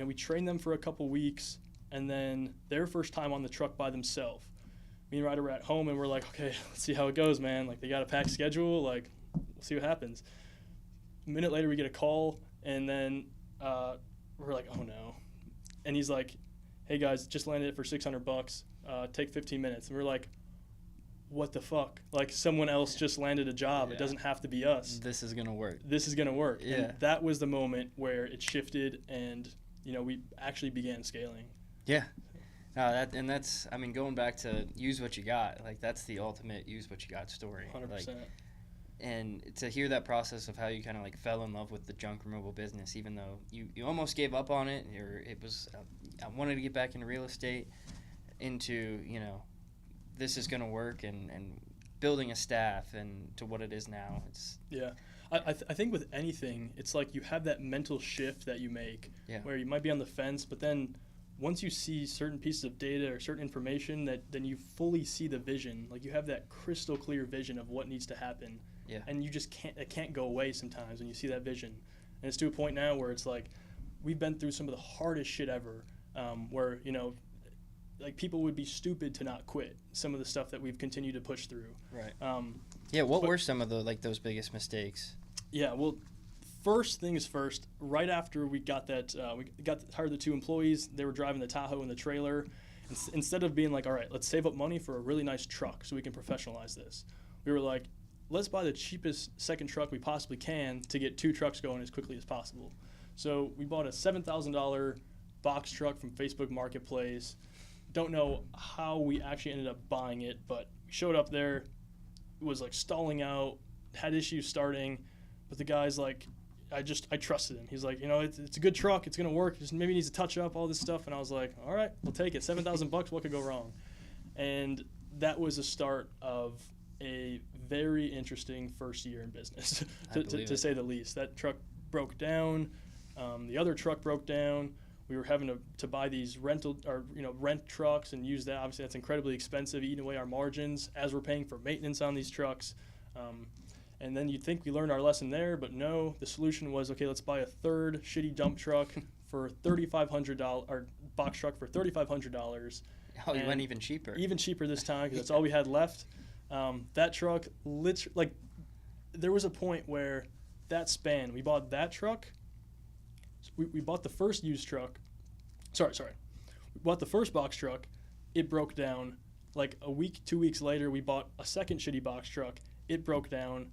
we trained them for a couple weeks, and then their first time on the truck by themselves. Me and Ryder were at home, and we're like, okay, let's see how it goes, man. Like, they got a packed schedule. Like, we'll see what happens. A minute later, we get a call, and then we're like, oh, no. And he's like, hey, guys, just landed it for $600. Take 15 minutes. And we're like, what the fuck? Like, someone else just landed a job. Yeah. It doesn't have to be us. This is going to work. This is going to work. Yeah. And that was the moment where it shifted and, we actually began scaling. Yeah. That's, going back to use what you got. Like, that's the ultimate use what you got story. 100%. Like, and to hear that process of how you kind of like fell in love with the junk removal business, even though you almost gave up on it, or it was, I wanted to get back into real estate, into, this is going to work, and building a staff and to what it is now. Yeah. I think with anything, it's like you have that mental shift that you make where you might be on the fence, but then once you see certain pieces of data or certain information, then you fully see the vision. Like you have that crystal clear vision of what needs to happen. Yeah. And you just it can't go away sometimes when you see that vision. And it's to a point now where it's like we've been through some of the hardest shit ever, where, like people would be stupid to not quit some of the stuff that we've continued to push through. Right. What were some of those biggest mistakes? Yeah, well, first things first, right after we got that, hired the 2 employees, they were driving the Tahoe in the trailer. Instead of being like, all right, let's save up money for a really nice truck so we can professionalize this, we were like, let's buy the cheapest second truck we possibly can to get 2 trucks going as quickly as possible. So we bought a $7,000 box truck from Facebook Marketplace. Don't know how we actually ended up buying it, but showed up there, was like stalling out, had issues starting, but the guy's like, I trusted him. He's like, it's a good truck, it's gonna work, just maybe needs to touch up, all this stuff. And I was like, all right, we'll take it. $7,000, what could go wrong? And that was the start of a very interesting first year in business, to say the least. That truck broke down. The other truck broke down. We were having to buy these rent trucks and use that. Obviously, that's incredibly expensive, eating away our margins as we're paying for maintenance on these trucks. And then you'd think we learned our lesson there, but no. The solution was, okay, let's buy a third shitty dump truck for $3,500, or box truck for $3,500. Oh, you went even cheaper. Even cheaper this time because that's all we had left. That truck, there was a point where that span, we bought that truck. We bought the first used truck. Sorry. We bought the first box truck. It broke down. Like a week, 2 weeks later, we bought a second shitty box truck. It broke down.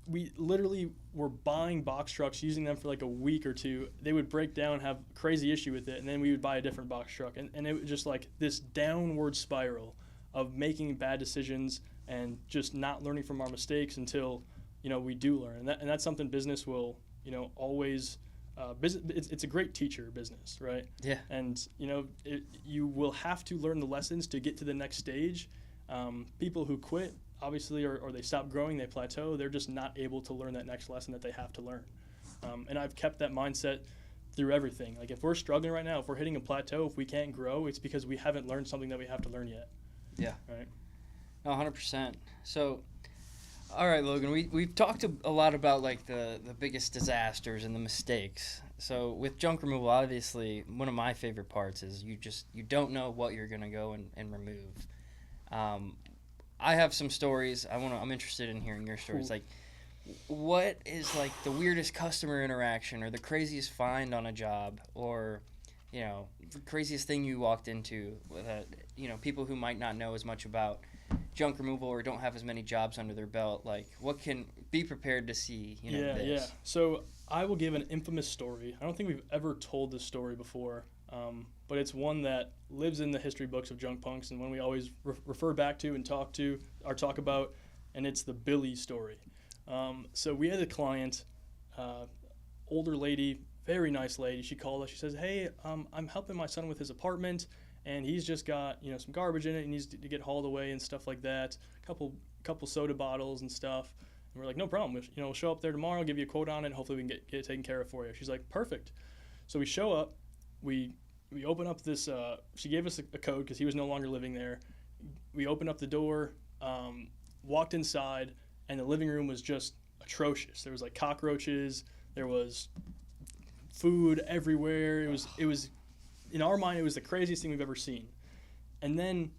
We literally were buying box trucks, using them for like a week or two. They would break down, have a crazy issue with it, and then we would buy a different box truck. And it was just like this downward spiral of making bad decisions and just not learning from our mistakes until, we do learn. And that's something business will, always, it's a great teacher, business, right? Yeah. And, you will have to learn the lessons to get to the next stage. People who quit, obviously, or they stop growing, they plateau, they're just not able to learn that next lesson that they have to learn. And I've kept that mindset through everything. Like if we're struggling right now, if we're hitting a plateau, if we can't grow, it's because we haven't learned something that we have to learn yet. Yeah. Right? No, 100%. So, all right, Logan, we've talked a lot about like the biggest disasters and the mistakes. So with junk removal, obviously, one of my favorite parts is you don't know what you're going to go and remove. I have some stories. I'm interested in hearing your stories. Cool. Like, what is like the weirdest customer interaction or the craziest find on a job, or the craziest thing you walked into with people who might not know as much about junk removal or don't have as many jobs under their belt? Like, what can be prepared to see? Yeah. So I will give an infamous story. I don't think we've ever told this story before. But it's one that lives in the history books of junk punks, and one we always refer back to and talk about, and it's the Billy story. So we had a client, older lady, very nice lady. She called us. She says, "Hey, I'm helping my son with his apartment, and he's just got some garbage in it. He needs to get hauled away and stuff like that. Couple soda bottles and stuff." And we're like, "No problem. We'll show up there tomorrow. Give you a quote on it. And hopefully we can get it taken care of for you." She's like, "Perfect." So we show up. We open up this, she gave us a code because he was no longer living there. We opened up the door, walked inside, and the living room was just atrocious. There was like cockroaches, there was food everywhere. It was in our mind, it was the craziest thing we've ever seen. And then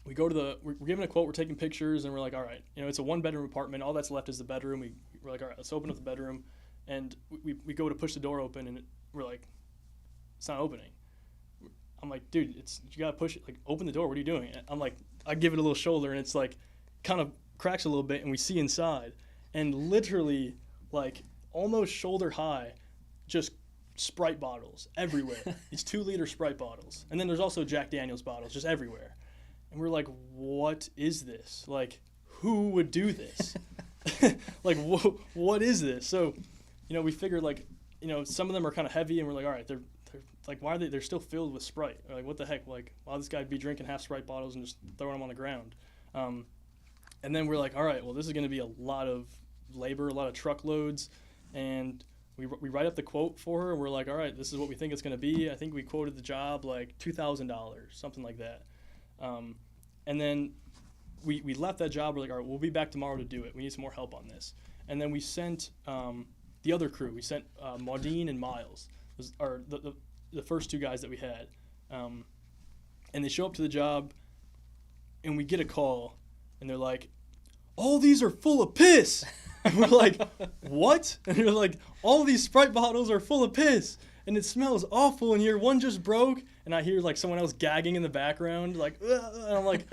we go to we're given a quote, we're taking pictures, and we're like, all right, it's a 1-bedroom apartment. All that's left is the bedroom. We're like, all right, let's open up the bedroom. And we go to push the door open, and we're like, it's not opening. I'm like, dude, you gotta push it. Like, open the door. What are you doing? And I'm like, I give it a little shoulder, and it's like, kind of cracks a little bit, and we see inside, and literally, like, almost shoulder high, just Sprite bottles everywhere. These 2-liter Sprite bottles, and then there's also Jack Daniel's bottles just everywhere. And we're like, what is this? Like, who would do this? Like, what is this? So, we figured like, some of them are kind of heavy, and we're like, all right, they're like, why are they're still filled with Sprite? We're like, what the heck? Like, why this guy'd be drinking half Sprite bottles and just throwing them on the ground? And then we're like, all right, well, this is going to be a lot of labor, a lot of truckloads. And we write up the quote for her, and we're like, all right, this is what we think it's going to be. I think we quoted the job like $2,000, something like that. And then we left that job. We're like, all right, we'll be back tomorrow to do it. We need some more help on this. And then we sent the other crew. We sent Maudine and Miles, are the first 2 guys that we had. And they show up to the job, and we get a call, and they're like, all these are full of piss. And we're like, what? And they're like, all these Sprite bottles are full of piss, and it smells awful in here. One just broke, and I hear like someone else gagging in the background, like, ugh, and I'm like,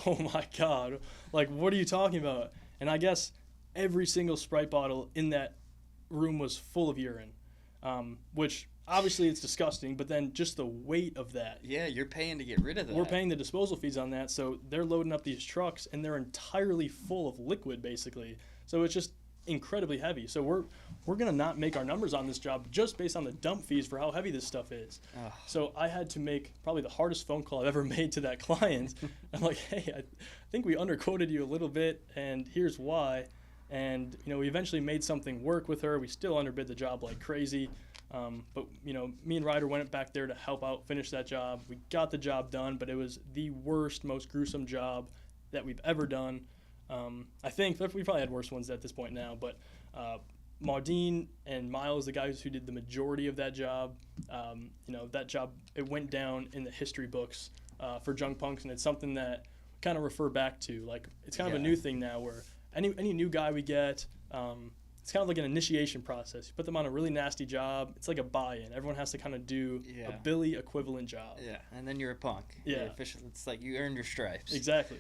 oh my God, like, what are you talking about? And I guess every single Sprite bottle in that room was full of urine, which obviously it's disgusting, but then just the weight of that. Yeah, you're paying to get rid of that. We're paying the disposal fees on that, so they're loading up these trucks, and they're entirely full of liquid, basically. So it's just incredibly heavy. So we're gonna not make our numbers on this job just based on the dump fees for how heavy this stuff is. Ugh. So I had to make probably the hardest phone call I've ever made to that client. I'm like, hey, I think we underquoted you a little bit, and here's why. And we eventually made something work with her. We still underbid the job like crazy. But me and Ryder went back there to help out finish that job. We got the job done, but it was the worst, most gruesome job that we've ever done. I think we probably had worse ones at this point now, but Maudine and Miles, the guys who did the majority of that job, that job, it went down in the history books for Junk Punks, and it's something that we kind of refer back to. Like, it's kind of a new thing now where any new guy we get, it's kind of like an initiation process. You put them on a really nasty job. It's like a buy-in. Everyone has to kind of do a Billy equivalent job. Yeah, and then you're a punk. Yeah. It's like you earned your stripes. Exactly.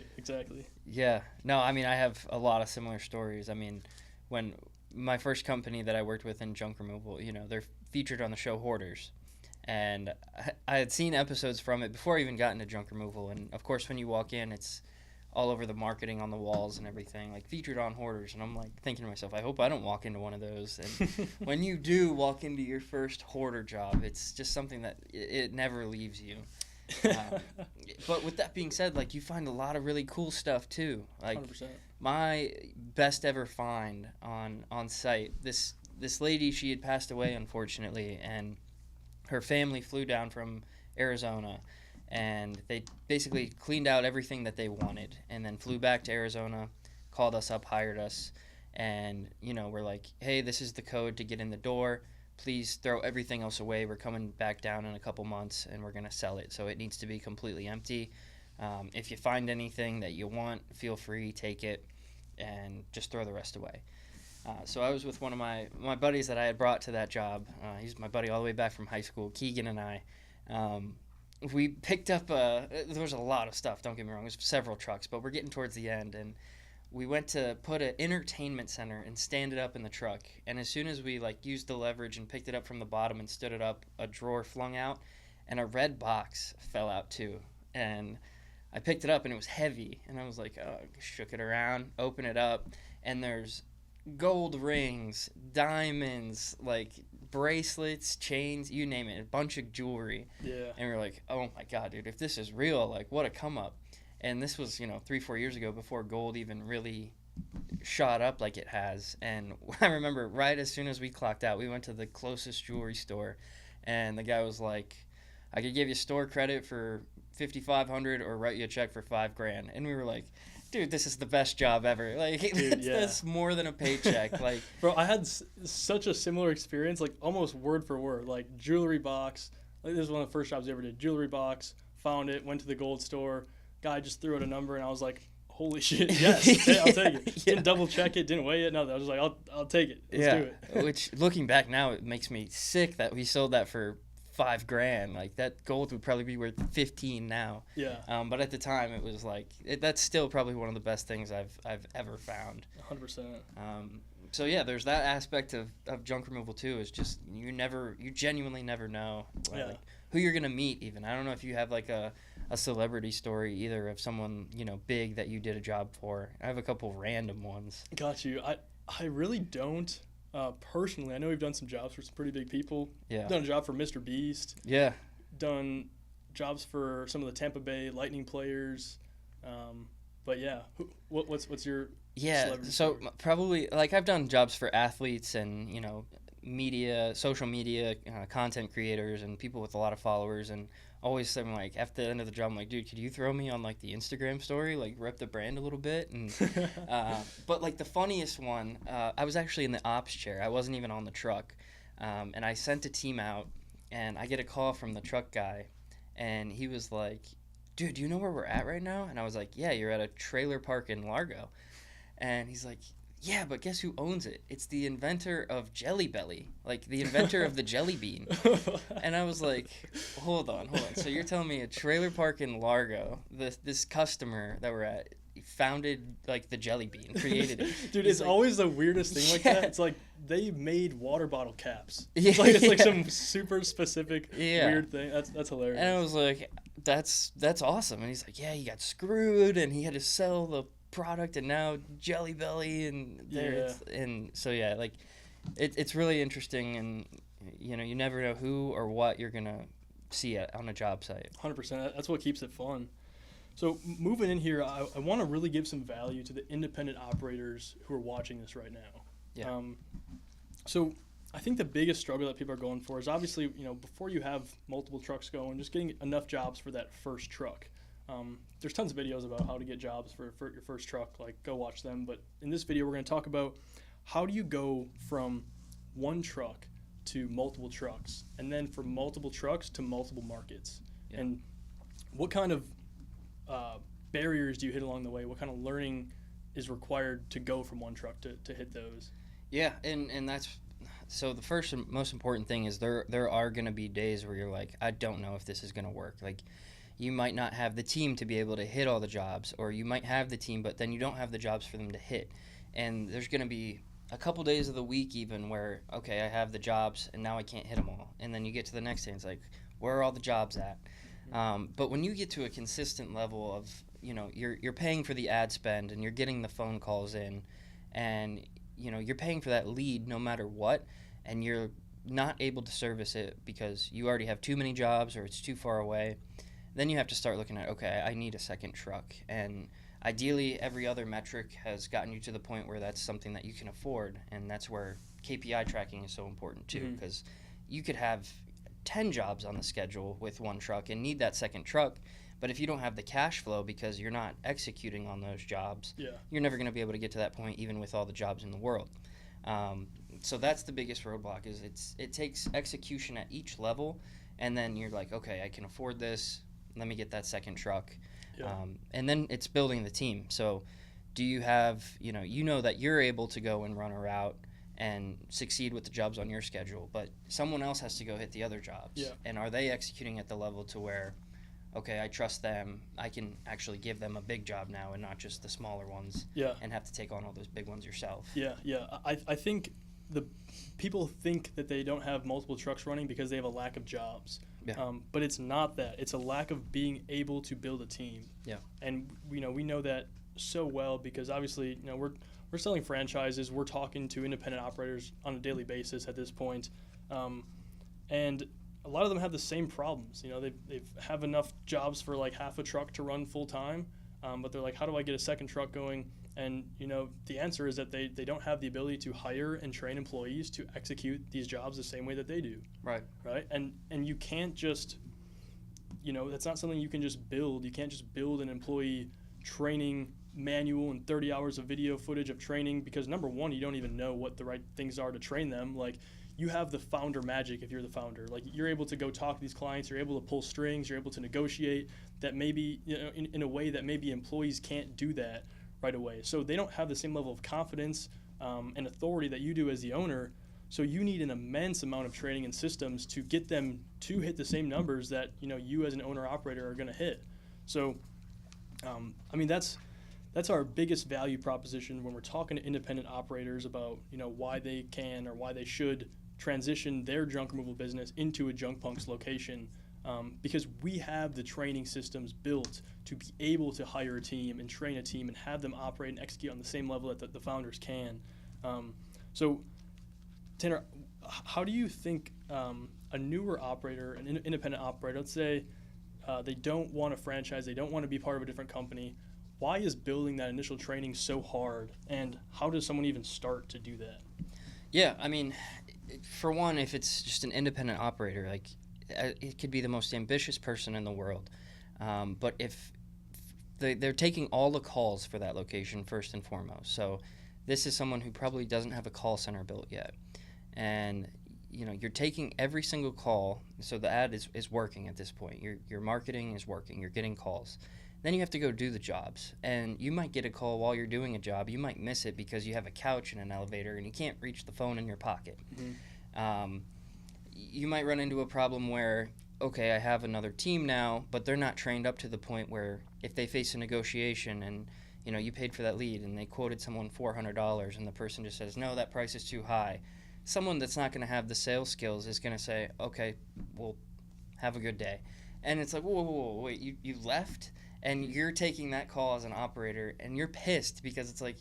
Yeah. No, I mean, I have a lot of similar stories. I mean, when my first company that I worked with in junk removal, they're featured on the show Hoarders. And I had seen episodes from it before I even got into junk removal. And, of course, when you walk in, it's all over the marketing on the walls and everything, like featured on Hoarders. And I'm like thinking to myself, I hope I don't walk into one of those. And when you do walk into your first hoarder job, it's just something that it never leaves you. But with that being said, like, you find a lot of really cool stuff too. Like 100%. My best ever find on site, this lady, she had passed away unfortunately, and her family flew down from Arizona, and they basically cleaned out everything that they wanted and then flew back to Arizona, called us up, hired us, and we're like, hey, this is the code to get in the door. Please throw everything else away. We're coming back down in a couple months, and we're going to sell it. So it needs to be completely empty. If you find anything that you want, feel free, take it, and just throw the rest away. So I was with one of my buddies that I had brought to that job. He's my buddy all the way back from high school, Keegan and I. We picked up, there was a lot of stuff, don't get me wrong. There's several trucks, but we're getting towards the end, and we went to put an entertainment center and stand it up in the truck. And as soon as we used the leverage and picked it up from the bottom and stood it up, a drawer flung out, and a red box fell out too. And I picked it up, and it was heavy, and I was like, oh, shook it around, open it up, and there's gold rings, diamonds, bracelets, chains, you name it, a bunch of jewelry. Yeah. And we're like, oh my God, dude, if this is real, what a come up. And this was, 3-4 years ago, before gold even really shot up like it has. And I remember right as soon as we clocked out, we went to the closest jewelry store, and the guy was like, I could give you store credit for $5,500 or write you a check for $5,000. And we were like, dude, this is the best job ever. Dude, that's more than a paycheck. Bro, I had such a similar experience, almost word for word. Jewelry box. This is one of the first jobs I ever did. Jewelry box, found it, went to the gold store. Guy just threw out a number, and I was like, holy shit, yes, I'll take it. Yeah. Didn't double check it, didn't weigh it, nothing. I was like, I'll take it. Let's do it. Which, looking back now, it makes me sick that we sold that for $5,000. That gold would probably be worth $15,000 now. Yeah. But at the time, it was that's still probably one of the best things I've ever found. 100%. So yeah, there's that aspect of junk removal too. Is just you genuinely never know who you're gonna meet. Even I don't know if you have a celebrity story either of someone big that you did a job for. I have a couple random ones. Got you. I really don't. Personally, I know we've done some jobs for some pretty big people. Yeah. Done a job for Mr. Beast. Yeah. Done jobs for some of the Tampa Bay Lightning players. But yeah, what's your celebrity so story? Probably I've done jobs for athletes and media, social media, content creators and people with a lot of followers, and always I'm after the end of the job I'm like, dude, could you throw me on the Instagram story, rep the brand a little bit? And but the funniest one, I was actually in the ops chair. I wasn't even on the truck, and I sent a team out, and I get a call from the truck guy, and he was like, dude, do you know where we're at right now? And I was like, yeah, you're at a trailer park in Largo. And he's like, yeah, but guess who owns it? It's the inventor of Jelly Belly, the inventor of the jelly bean. And I was like, hold on. So you're telling me a trailer park in Largo, this customer that we're at, founded like the jelly bean, created it. Dude, He's it's like, always the weirdest thing like Yeah. that. It's like they made water bottle caps. Yeah, It's like yeah. some super specific weird thing. That's hilarious. And I was like, that's awesome. And he's like, yeah, he got screwed and he had to sell the product and now Jelly Belly and there and so yeah, like it's really interesting, and you know, you never know who or what you're gonna see on a job site. 100%. That's what keeps it fun. So moving in here, I want to really give some value to the independent operators who are watching this right now. Yeah. So I think the biggest struggle that people are going for is obviously, you know, before you have multiple trucks going, just getting enough jobs for that first truck. There's tons of videos about how to get jobs for your first truck. Like, go watch them. But in this video, we're going to talk about how do you go from one truck to multiple trucks, and then from multiple trucks to multiple markets. Yeah. And what kind of barriers do you hit along the way? What kind of learning is required to go from one truck to hit those? Yeah, and that's so the first and most important thing is there are going to be days where you're like, I don't know if this is going to work. Like, you might not have the team to be able to hit all the jobs, or you might have the team, but then you don't have the jobs for them to hit. And there's going to be a couple days of the week even where, okay, I have the jobs and now I can't hit them all. And then you get to the next day and it's like, where are all the jobs at? But when you get to a consistent level of, you know, you're paying for the ad spend and you're getting the phone calls in, and you know, you're paying for that lead no matter what, and you're not able to service it because you already have too many jobs or it's too far away, then you have to start looking at, okay, I need a second truck. And ideally, every other metric has gotten you to the point where that's something that you can afford, and that's where KPI tracking is so important too, because you could have 10 jobs on the schedule with one truck and need that second truck, but if you don't have the cash flow because you're not executing on those jobs, you're never going to be able to get to that point even with all the jobs in the world. So that's the biggest roadblock, is it takes execution at each level, and then you're like, okay, I can afford this, let me get that second truck. And then it's building the team. So do you have, you know that you're able to go and run a route and succeed with the jobs on your schedule, but someone else has to go hit the other jobs. And are they executing at the level to where, okay, I trust them, I can actually give them a big job now and not just the smaller ones and have to take on all those big ones yourself. I think the people think that they don't have multiple trucks running because they have a lack of jobs. But it's not that. It's a lack of being able to build a team. And we know that so well because obviously, you know, we're selling franchises. We're talking to independent operators on a daily basis at this point. And a lot of them have the same problems. You know, they have enough jobs for like half a truck to run full time, but they're like, how do I get a second truck going? And, you know, the answer is that they don't have the ability to hire and train employees to execute these jobs the same way that they do. Right. And you can't just, you know, that's not something you can just build. You can't just build an employee training manual and 30 hours of video footage of training because, number one, you don't even know what the right things are to train them. Like, you have the founder magic if you're the founder. Like, you're able to go talk to these clients, you're able to pull strings, you're able to negotiate that maybe, you know, in a way that maybe employees can't do that right away. So they don't have the same level of confidence and authority that you do as the owner. So you need an immense amount of training and systems to get them to hit the same numbers that, you know, you as an owner operator are going to hit. So, I mean, that's our biggest value proposition when we're talking to independent operators about, you know, why they can or why they should transition their junk removal business into a Junk Punks location. Because we have the training systems built to be able to hire a team and train a team and have them operate and execute on the same level that the founders can. So, Tanner, how do you think a newer operator, an independent operator, let's say they don't want a franchise, they don't want to be part of a different company, why is building that initial training so hard, and how does someone even start to do that? Yeah, I mean, for one, if it's just an independent operator, like, it could be the most ambitious person in the world, but if they're taking all the calls for that location first and foremost. So this is someone who probably doesn't have a call center built yet, and you know, you're taking every single call. So the ad is working at this point. Your marketing is working. You're getting calls. Then you have to go do the jobs, and you might get a call while you're doing a job. You might miss it because you have a couch in an elevator and you can't reach the phone in your pocket. You might run into a problem where, okay, I have another team now, but they're not trained up to the point where if they face a negotiation and, you paid for that lead and they quoted someone $400 and the person just says, no, that price is too high. Someone that's not going to have the sales skills is going to say, okay, well, have a good day. And it's like, whoa, wait, you left? And you're taking that call as an operator and you're pissed because it's like,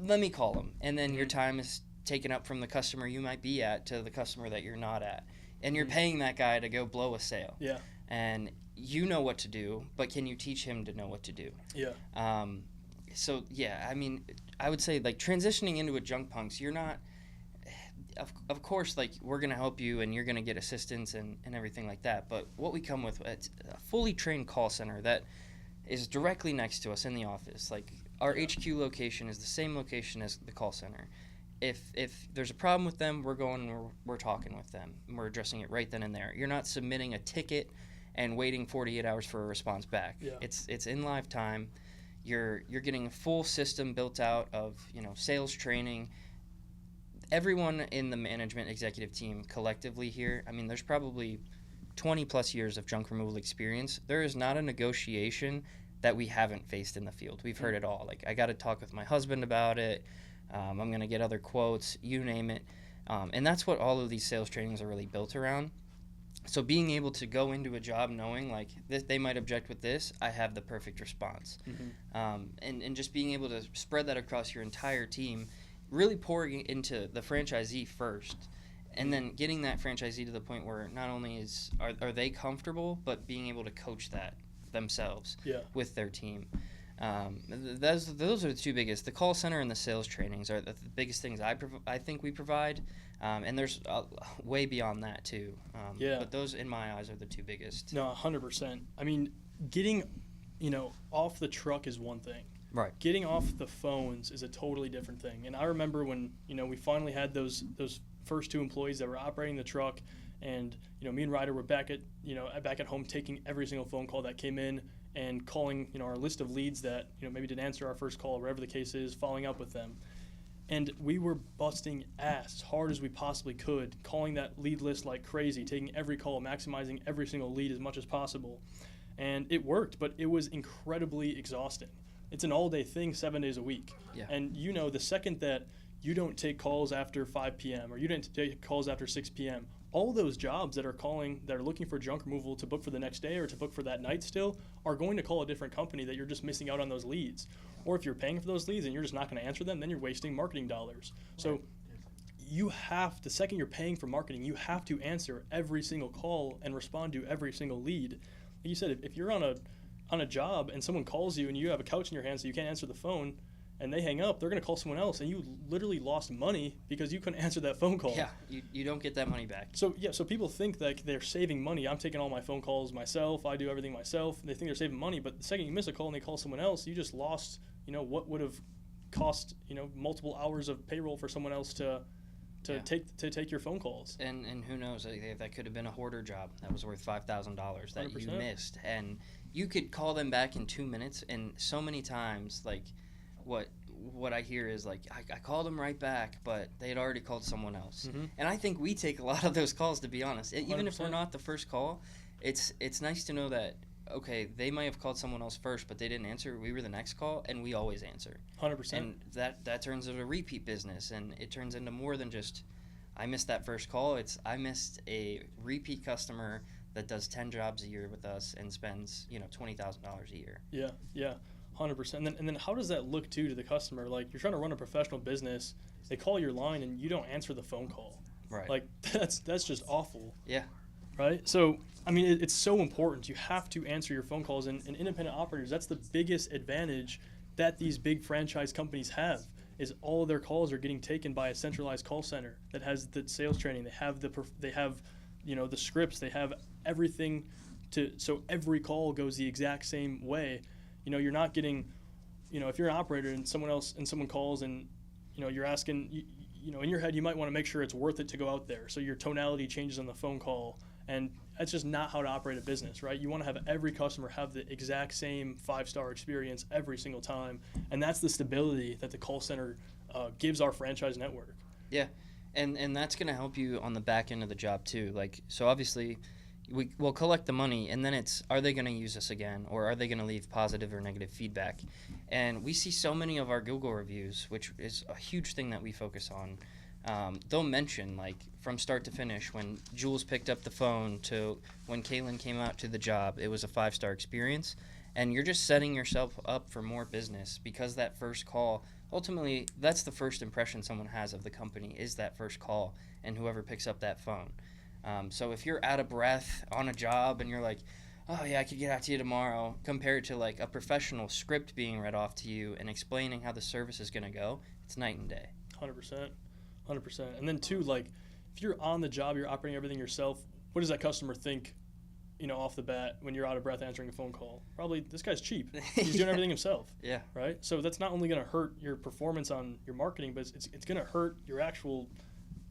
let me call them. And then your time is taken up from the customer you might be at to the customer that you're not at. And you're paying that guy to go blow a sale. Yeah. And you know what to do, but can you teach him to know what to do? Yeah. So, yeah, I mean, I would say, like, transitioning into a junk punks, you're not, of course, like, we're going to help you and you're going to get assistance and everything like that. But what we come with, it's a fully trained call center that is directly next to us in the office. Like, our HQ location is the same location as the call center. If there's a problem with them, we're talking with them. And we're addressing it right then and there. You're not submitting a ticket and waiting 48 hours for a response back. Yeah. It's in live time. You're getting a full system built out of, sales training. Everyone in the management executive team collectively here, I mean, there's probably 20 plus years of junk removal experience. There is not a negotiation that we haven't faced in the field. We've heard it all. Like, I got to talk with my husband about it. I'm going to get other quotes, you name it. And that's what all of these sales trainings are really built around. So being able to go into a job knowing, like, they might object with this, I have the perfect response. And just being able to spread that across your entire team, really pouring into the franchisee first, and then getting that franchisee to the point where not only are they comfortable, but being able to coach that themselves with their team. Those are the two biggest. The call center and the sales trainings are the biggest things I think we provide, and there's way beyond that too. But those, in my eyes, are the two biggest. No, 100%. I mean, getting, off the truck is one thing. Right. Getting off the phones is a totally different thing. And I remember when, we finally had those first two employees that were operating the truck, and, me and Ryder were back at home taking every single phone call that came in and calling, our list of leads that, maybe didn't answer our first call, whatever the case is, following up with them. And we were busting ass as hard as we possibly could, calling that lead list like crazy, taking every call, maximizing every single lead as much as possible. And it worked, but it was incredibly exhausting. It's an all-day thing, 7 days a week. Yeah. And the second that you don't take calls after 5 p.m. or you don't take calls after 6 p.m., all those jobs that are looking for junk removal to book for the next day or to book for that night still are going to call a different company that you're just missing out on those leads. Or if you're paying for those leads and you're just not going to answer them, then you're wasting marketing dollars. So the second you're paying for marketing, you have to answer every single call and respond to every single lead. Like you said, if you're on a job and someone calls you and you have a couch in your hand so you can't answer the phone and they hang up, they're going to call someone else, and you literally lost money because you couldn't answer that phone call. Yeah, you don't get that money back. So people think that they're saving money. I'm taking all my phone calls myself. I do everything myself. They think they're saving money, but the second you miss a call and they call someone else, you just lost, what would have cost, multiple hours of payroll for someone else to take your phone calls. And who knows, that could have been a hoarder job that was worth $5,000 that 100%. you missed. And you could call them back in 2 minutes, and so many times, like, what I hear is, like, I called them right back, but they had already called someone else. And I think we take a lot of those calls, to be honest. Even 100%. if we're not the first call, it's nice to know that, okay, they might have called someone else first, but they didn't answer. We were the next call, and we always answer. 100%. And that turns into a repeat business, and it turns into more than just, I missed that first call. It's, I missed a repeat customer that does 10 jobs a year with us and spends, $20,000 a year. Yeah. 100%. And then how does that look to the customer? Like, you're trying to run a professional business, they call your line and you don't answer the phone call. Right. Like, that's just awful. Yeah. Right? So, I mean, it's so important. You have to answer your phone calls, and independent operators, that's the biggest advantage that these big franchise companies have, is all of their calls are getting taken by a centralized call center that has the sales training. They have the scripts, they have everything so every call goes the exact same way. You're not getting, if you're an operator and someone calls and, you're asking, in your head, you might want to make sure it's worth it to go out there. So your tonality changes on the phone call, and that's just not how to operate a business, right? You want to have every customer have the exact same 5-star experience every single time. And that's the stability that the call center gives our franchise network. Yeah. And that's going to help you on the back end of the job too. Like, so obviously we'll collect the money, and then it's, are they going to use us again, or are they going to leave positive or negative feedback? And we see so many of our Google reviews, which is a huge thing that we focus on. They'll mention, like, from start to finish, when Jules picked up the phone to when Kaylin came out to the job, it was a 5-star experience. And you're just setting yourself up for more business because that first call, ultimately, that's the first impression someone has of the company is that first call and whoever picks up that phone. So if you're out of breath on a job and you're like, oh, yeah, I could get out to you tomorrow, compared to, like, a professional script being read off to you and explaining how the service is going to go, it's night and day. 100%. 100%. And then, too, like, if you're on the job, you're operating everything yourself, what does that customer think, off the bat when you're out of breath answering a phone call? Probably, this guy's cheap. He's doing everything himself. Yeah. Right? So that's not only going to hurt your performance on your marketing, but it's going to hurt your actual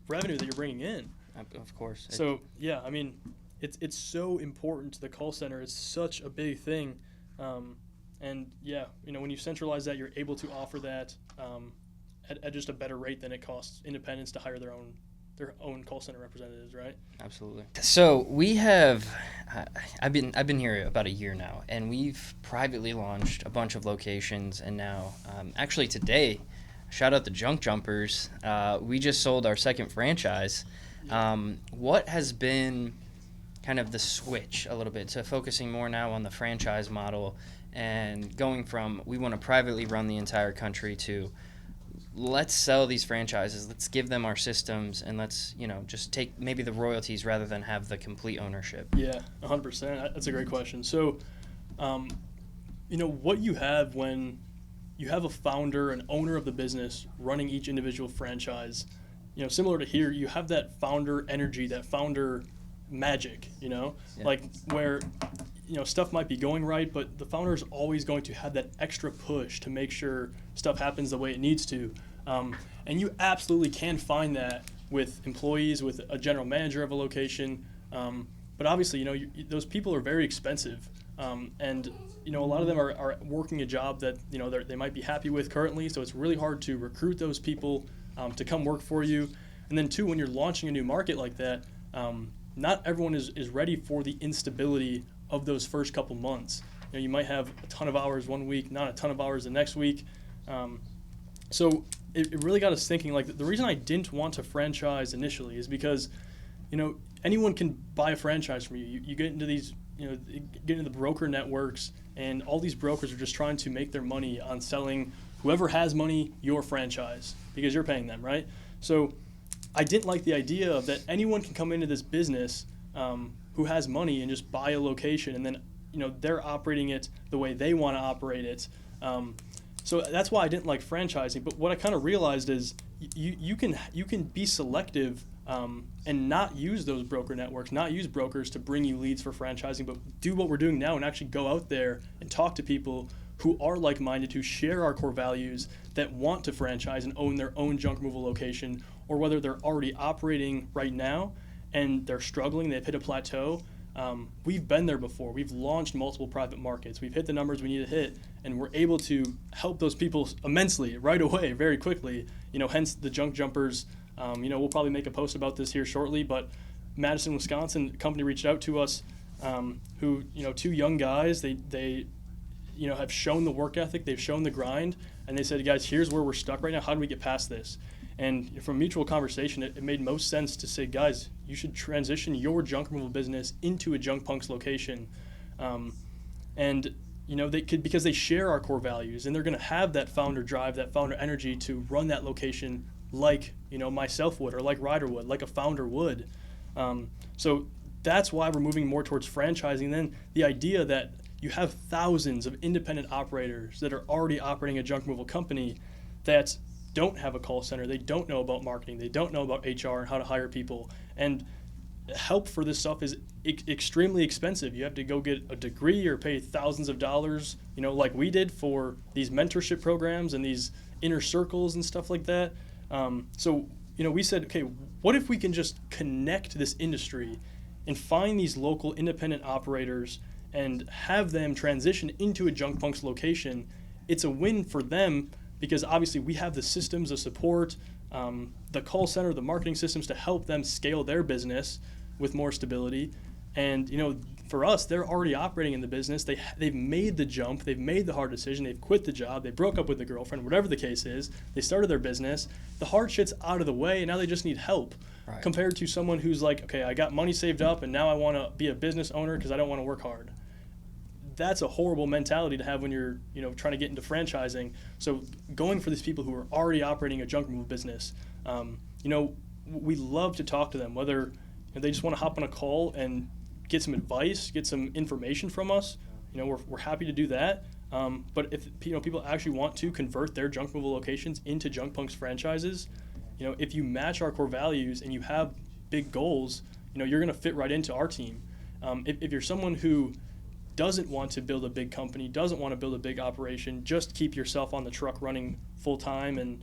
revenue that you're bringing in. Of course. So, yeah, I mean, it's so important to the call center. It's such a big thing. And, yeah, when you centralize that, you're able to offer that at just a better rate than it costs independents to hire their own call center representatives, right? Absolutely. So we have, I've been here about a year now, and we've privately launched a bunch of locations, and now, actually today, shout out the Junk Jumpers, we just sold our second franchise. What has been kind of the switch a little bit to focusing more now on the franchise model and going from we want to privately run the entire country to let's sell these franchises, let's give them our systems, and let's, just take maybe the royalties rather than have the complete ownership? Yeah, 100%. That's a great question. So, what you have when you have a founder, an owner of the business running each individual franchise, similar to here, you have that founder energy, that founder magic, Yeah. like where, stuff might be going right, but the founder is always going to have that extra push to make sure stuff happens the way it needs to. And you absolutely can find that with employees, with a general manager of a location. But obviously, those people are very expensive. And, a lot of them are working a job that, they might be happy with currently. So it's really hard to recruit those people to come work for you. And then, too, when you're launching a new market like that, not everyone is ready for the instability of those first couple months. You might have a ton of hours one week, not a ton of hours the next week. So it really got us thinking, like, the reason I didn't want to franchise initially is because, anyone can buy a franchise from you. You get into these, get into the broker networks, and all these brokers are just trying to make their money on selling whoever has money your franchise because you're paying them, right? So I didn't like the idea of that anyone can come into this business who has money and just buy a location, and then they're operating it the way they want to operate it. So that's why I didn't like franchising. But what I kind of realized is you can be selective and not use those broker networks, not use brokers to bring you leads for franchising, but do what we're doing now and actually go out there and talk to people who are like-minded, who share our core values, that want to franchise and own their own junk removal location, or whether they're already operating right now and they're struggling, they've hit a plateau. We've been there before. We've launched multiple private markets. We've hit the numbers we need to hit, and we're able to help those people immensely right away, very quickly. Hence the Junk Jumpers. We'll probably make a post about this here shortly, but Madison, Wisconsin company reached out to us, who, two young guys, they have shown the work ethic, they've shown the grind, and they said, guys, here's where we're stuck right now. How do we get past this? And from mutual conversation, it made most sense to say, guys, you should transition your junk removal business into a Junk Punks location. And they could, because they share our core values, and they're going to have that founder drive, that founder energy to run that location like, myself would, or like Ryder would, like a founder would. So that's why we're moving more towards franchising. Then the idea that you have thousands of independent operators that are already operating a junk removal company that don't have a call center, they don't know about marketing, they don't know about HR and how to hire people, and help for this stuff is extremely expensive. You have to go get a degree or pay thousands of dollars, like we did for these mentorship programs and these inner circles and stuff like that. So we said, okay, what if we can just connect this industry and find these local independent operators and have them transition into a Junk Punks location? It's a win for them because obviously we have the systems of support, the call center, the marketing systems to help them scale their business with more stability. And, for us, they're already operating in the business. They've made the jump. They've made the hard decision. They've quit the job. They broke up with the girlfriend, whatever the case is. They started their business. The hard shit's out of the way, and now they just need help. Right. Compared to someone who's like, okay, I got money saved up, and now I want to be a business owner because I don't want to work hard. That's a horrible mentality to have when you're, trying to get into franchising. So going for these people who are already operating a junk removal business, we love to talk to them, whether they just want to hop on a call and get some advice, get some information from us. We're happy to do that. But if people actually want to convert their junk removal locations into Junk Punks franchises, if you match our core values and you have big goals, you're going to fit right into our team. If you're someone who doesn't want to build a big company, doesn't want to build a big operation, just keep yourself on the truck running full time and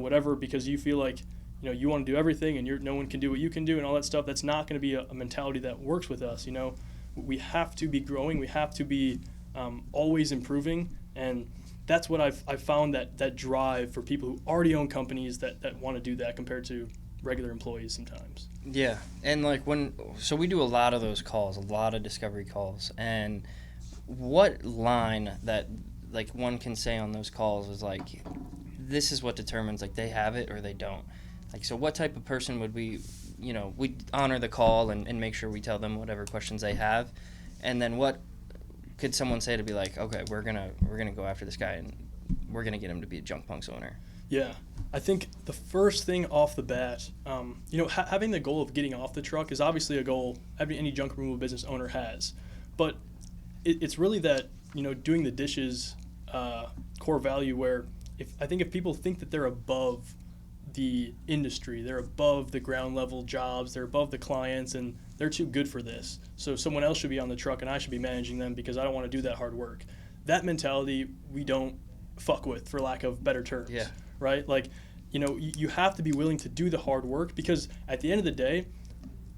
whatever because you feel like you want to do everything and no one can do what you can do and all that stuff, that's not going to be a mentality that works with us. We have to be growing, we have to be always improving, and that's what I've found that drive for people who already own companies that want to do that compared to regular employees sometimes. Yeah, and so we do a lot of those calls, a lot of discovery calls, and what line that one can say on those calls is this is what determines they have it or they don't. So what type of person would we honor the call and make sure we tell them whatever questions they have, and then what could someone say to be okay, we're gonna go after this guy and we're gonna get him to be a Junk Punks owner? Yeah, I think the first thing off the bat, having the goal of getting off the truck is obviously a goal any junk removal business owner has, but it's really that doing the dishes core value where if people think that they're above the industry, they're above the ground level jobs, they're above the clients, and they're too good for this, so someone else should be on the truck and I should be managing them because I don't want to do that hard work. That mentality we don't fuck with, for lack of better terms. Yeah. Right? You have to be willing to do the hard work because at the end of the day,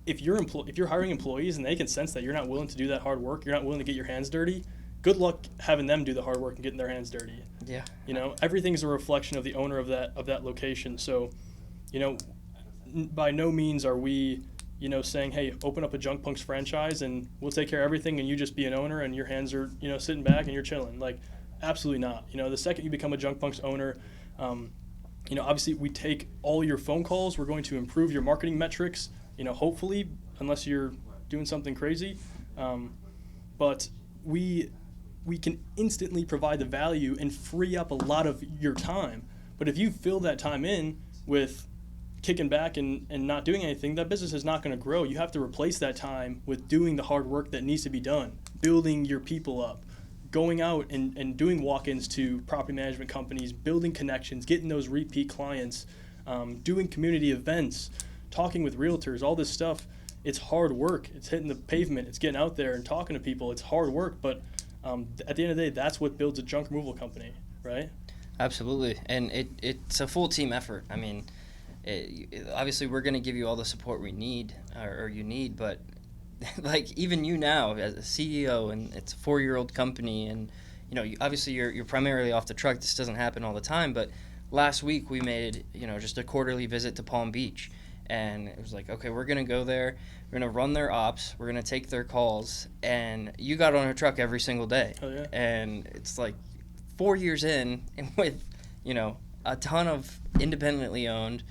if you're hiring employees and they can sense that you're not willing to do that hard work, you're not willing to get your hands dirty, good luck having them do the hard work and getting their hands dirty. Yeah. Everything's a reflection of the owner of that location. So, by no means are we, saying, hey, open up a Junk Punks franchise and we'll take care of everything and you just be an owner and your hands are, sitting back and you're chilling. Absolutely not. The second you become a Junk Punks owner, obviously we take all your phone calls. We're going to improve your marketing metrics, hopefully, unless you're doing something crazy. But we can instantly provide the value and free up a lot of your time. But if you fill that time in with kicking back and not doing anything, that business is not going to grow. You have to replace that time with doing the hard work that needs to be done, building your people up, going out and doing walk-ins to property management companies, building connections, getting those repeat clients, doing community events, talking with realtors, all this stuff. It's hard work. It's hitting the pavement. It's getting out there and talking to people. It's hard work, but at the end of the day, that's what builds a junk removal company, right? Absolutely, and it's a full team effort. Obviously we're going to give you all the support we need or you need, but even you now as a CEO, and it's a 4-year-old company, and obviously you're primarily off the truck. This doesn't happen all the time, but last week we made just a quarterly visit to Palm Beach, and it was okay, we're gonna go there, we're gonna run their ops, we're gonna take their calls, and you got on a truck every single day. Oh, yeah. And it's 4 years in, and with a ton of independently owned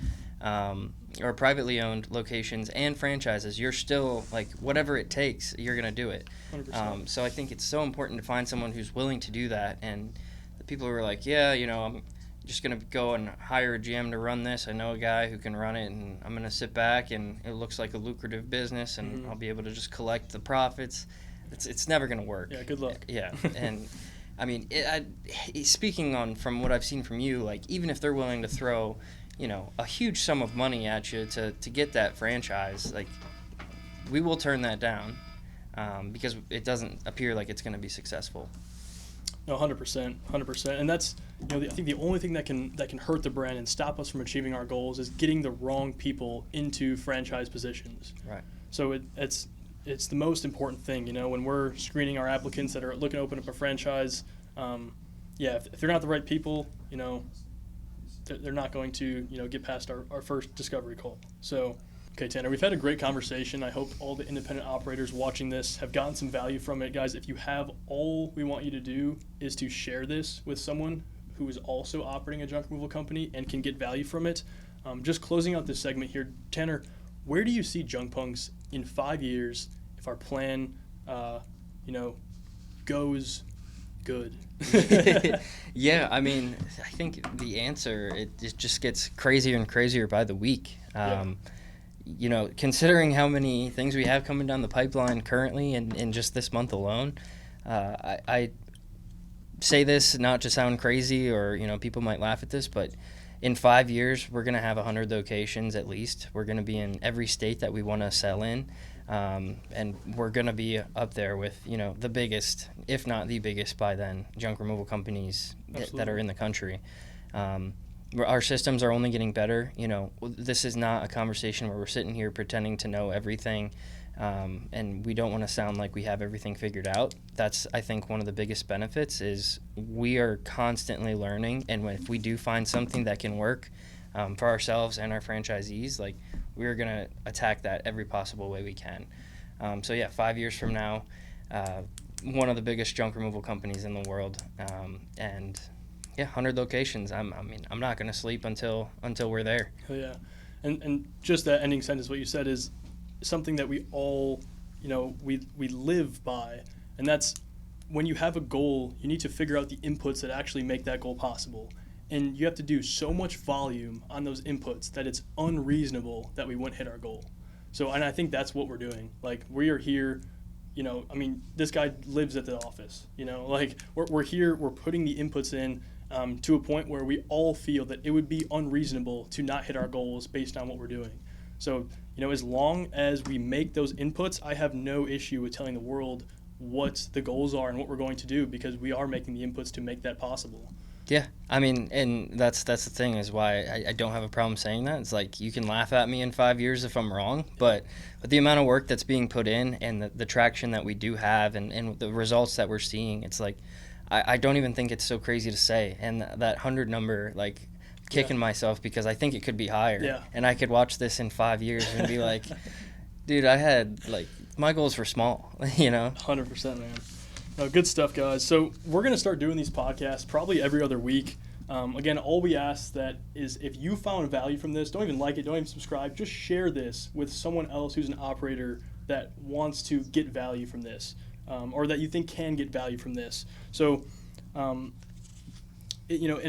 or privately owned locations and franchises, you're still whatever it takes, you're gonna do it. 100%. So I think it's so important to find someone who's willing to do that. And the people who are yeah, I'm just gonna go and hire a GM to run this. I know a guy who can run it, and I'm gonna sit back, and it looks like a lucrative business, and I'll be able to just collect the profits. It's never gonna work. Yeah, good luck. Yeah, and speaking from what I've seen from you, even if they're willing to throw a huge sum of money at you to get that franchise, we will turn that down because it doesn't appear like it's going to be successful. No, 100%, and that's I think the only thing that can hurt the brand and stop us from achieving our goals is getting the wrong people into franchise positions. Right. So it's the most important thing. When we're screening our applicants that are looking to open up a franchise, if they're not the right people, they're not going to get past our first discovery call. So Okay, Tanner, we've had a great conversation. I hope all the independent operators watching this have gotten some value from it. Guys, if you have, all we want you to do is to share this with someone who is also operating a junk removal company and can get value from it. Just closing out this segment here, Tanner, where do you see Junk Punks in 5 years if our plan, goes good? Yeah, I mean, I think the answer, it just gets crazier and crazier by the week. Considering how many things we have coming down the pipeline currently and in just this month alone, I say this not to sound crazy or, people might laugh at this, but in 5 years, we're going to have 100 locations at least. We're going to be in every state that we want to sell in. And we're going to be up there with, the biggest, if not the biggest by then, junk removal companies that are in the country. Our systems are only getting better. This is not a conversation where we're sitting here pretending to know everything, and we don't want to sound like we have everything figured out. That's, I think, one of the biggest benefits is we are constantly learning, and if we do find something that can work for ourselves and our franchisees, like, we're going to attack that every possible way we can. 5 years from now, one of the biggest junk removal companies in the world, and 100 locations. I'm not going to sleep until we're there. Oh, yeah. And just that ending sentence, what you said is something that we all, we live by. And that's when you have a goal, you need to figure out the inputs that actually make that goal possible. And you have to do so much volume on those inputs that it's unreasonable that we wouldn't hit our goal. So, and I think that's what we're doing. Like, we are here, this guy lives at the office, we're here, we're putting the inputs in to a point where we all feel that it would be unreasonable to not hit our goals based on what we're doing. So, as long as we make those inputs, I have no issue with telling the world what the goals are and what we're going to do, because we are making the inputs to make that possible. Yeah, I mean, and that's the thing is why I don't have a problem saying that. It's like, you can laugh at me in 5 years if I'm wrong, but the amount of work that's being put in and the traction that we do have and the results that we're seeing, it's like, I don't even think it's so crazy to say. And that 100 number, like, kicking myself because I think it could be higher. Yeah. And I could watch this in 5 years and be like, dude, I had, my goals were small, 100%, man. No, good stuff, guys. So we're going to start doing these podcasts probably every other week. Again, all we ask that is if you found value from this, don't even like it, don't even subscribe, just share this with someone else who's an operator that wants to get value from this, or that you think can get value from this. So, and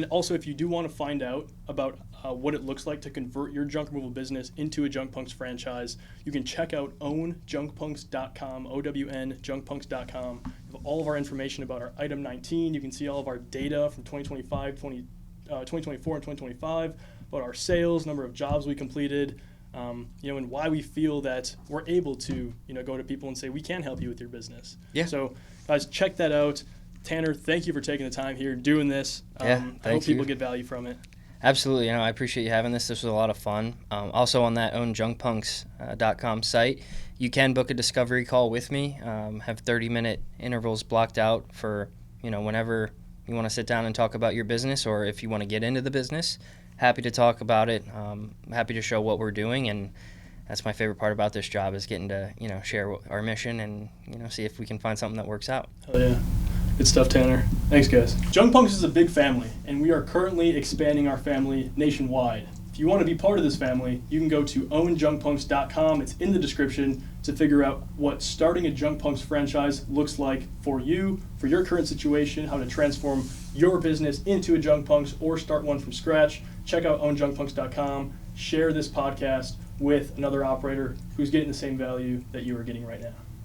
also if you do want to find out about what it looks like to convert your junk removal business into a Junk Punks franchise, you can check out ownjunkpunks.com, OWN, junkpunks.com. We have all of our information about our item 19. You can see all of our data from 2024 and 2025, about our sales, number of jobs we completed, and why we feel that we're able to, go to people and say, we can help you with your business. Yeah. So, guys, check that out. Tanner, thank you for taking the time here doing this. I hope people get value from it. Absolutely. I appreciate you having this. This was a lot of fun. Also on that ownjunkpunks.com site, you can book a discovery call with me. Have 30-minute intervals blocked out for, whenever you want to sit down and talk about your business, or if you want to get into the business. Happy to talk about it. Happy to show what we're doing, and that's my favorite part about this job is getting to, share our mission and, see if we can find something that works out. Hell yeah. Good stuff, Tanner. Thanks, guys. Junk Punks is a big family, and we are currently expanding our family nationwide. If you want to be part of this family, you can go to ownjunkpunks.com. It's in the description to figure out what starting a Junk Punks franchise looks like for you, for your current situation, how to transform your business into a Junk Punks or start one from scratch. Check out ownjunkpunks.com. Share this podcast with another operator who's getting the same value that you are getting right now.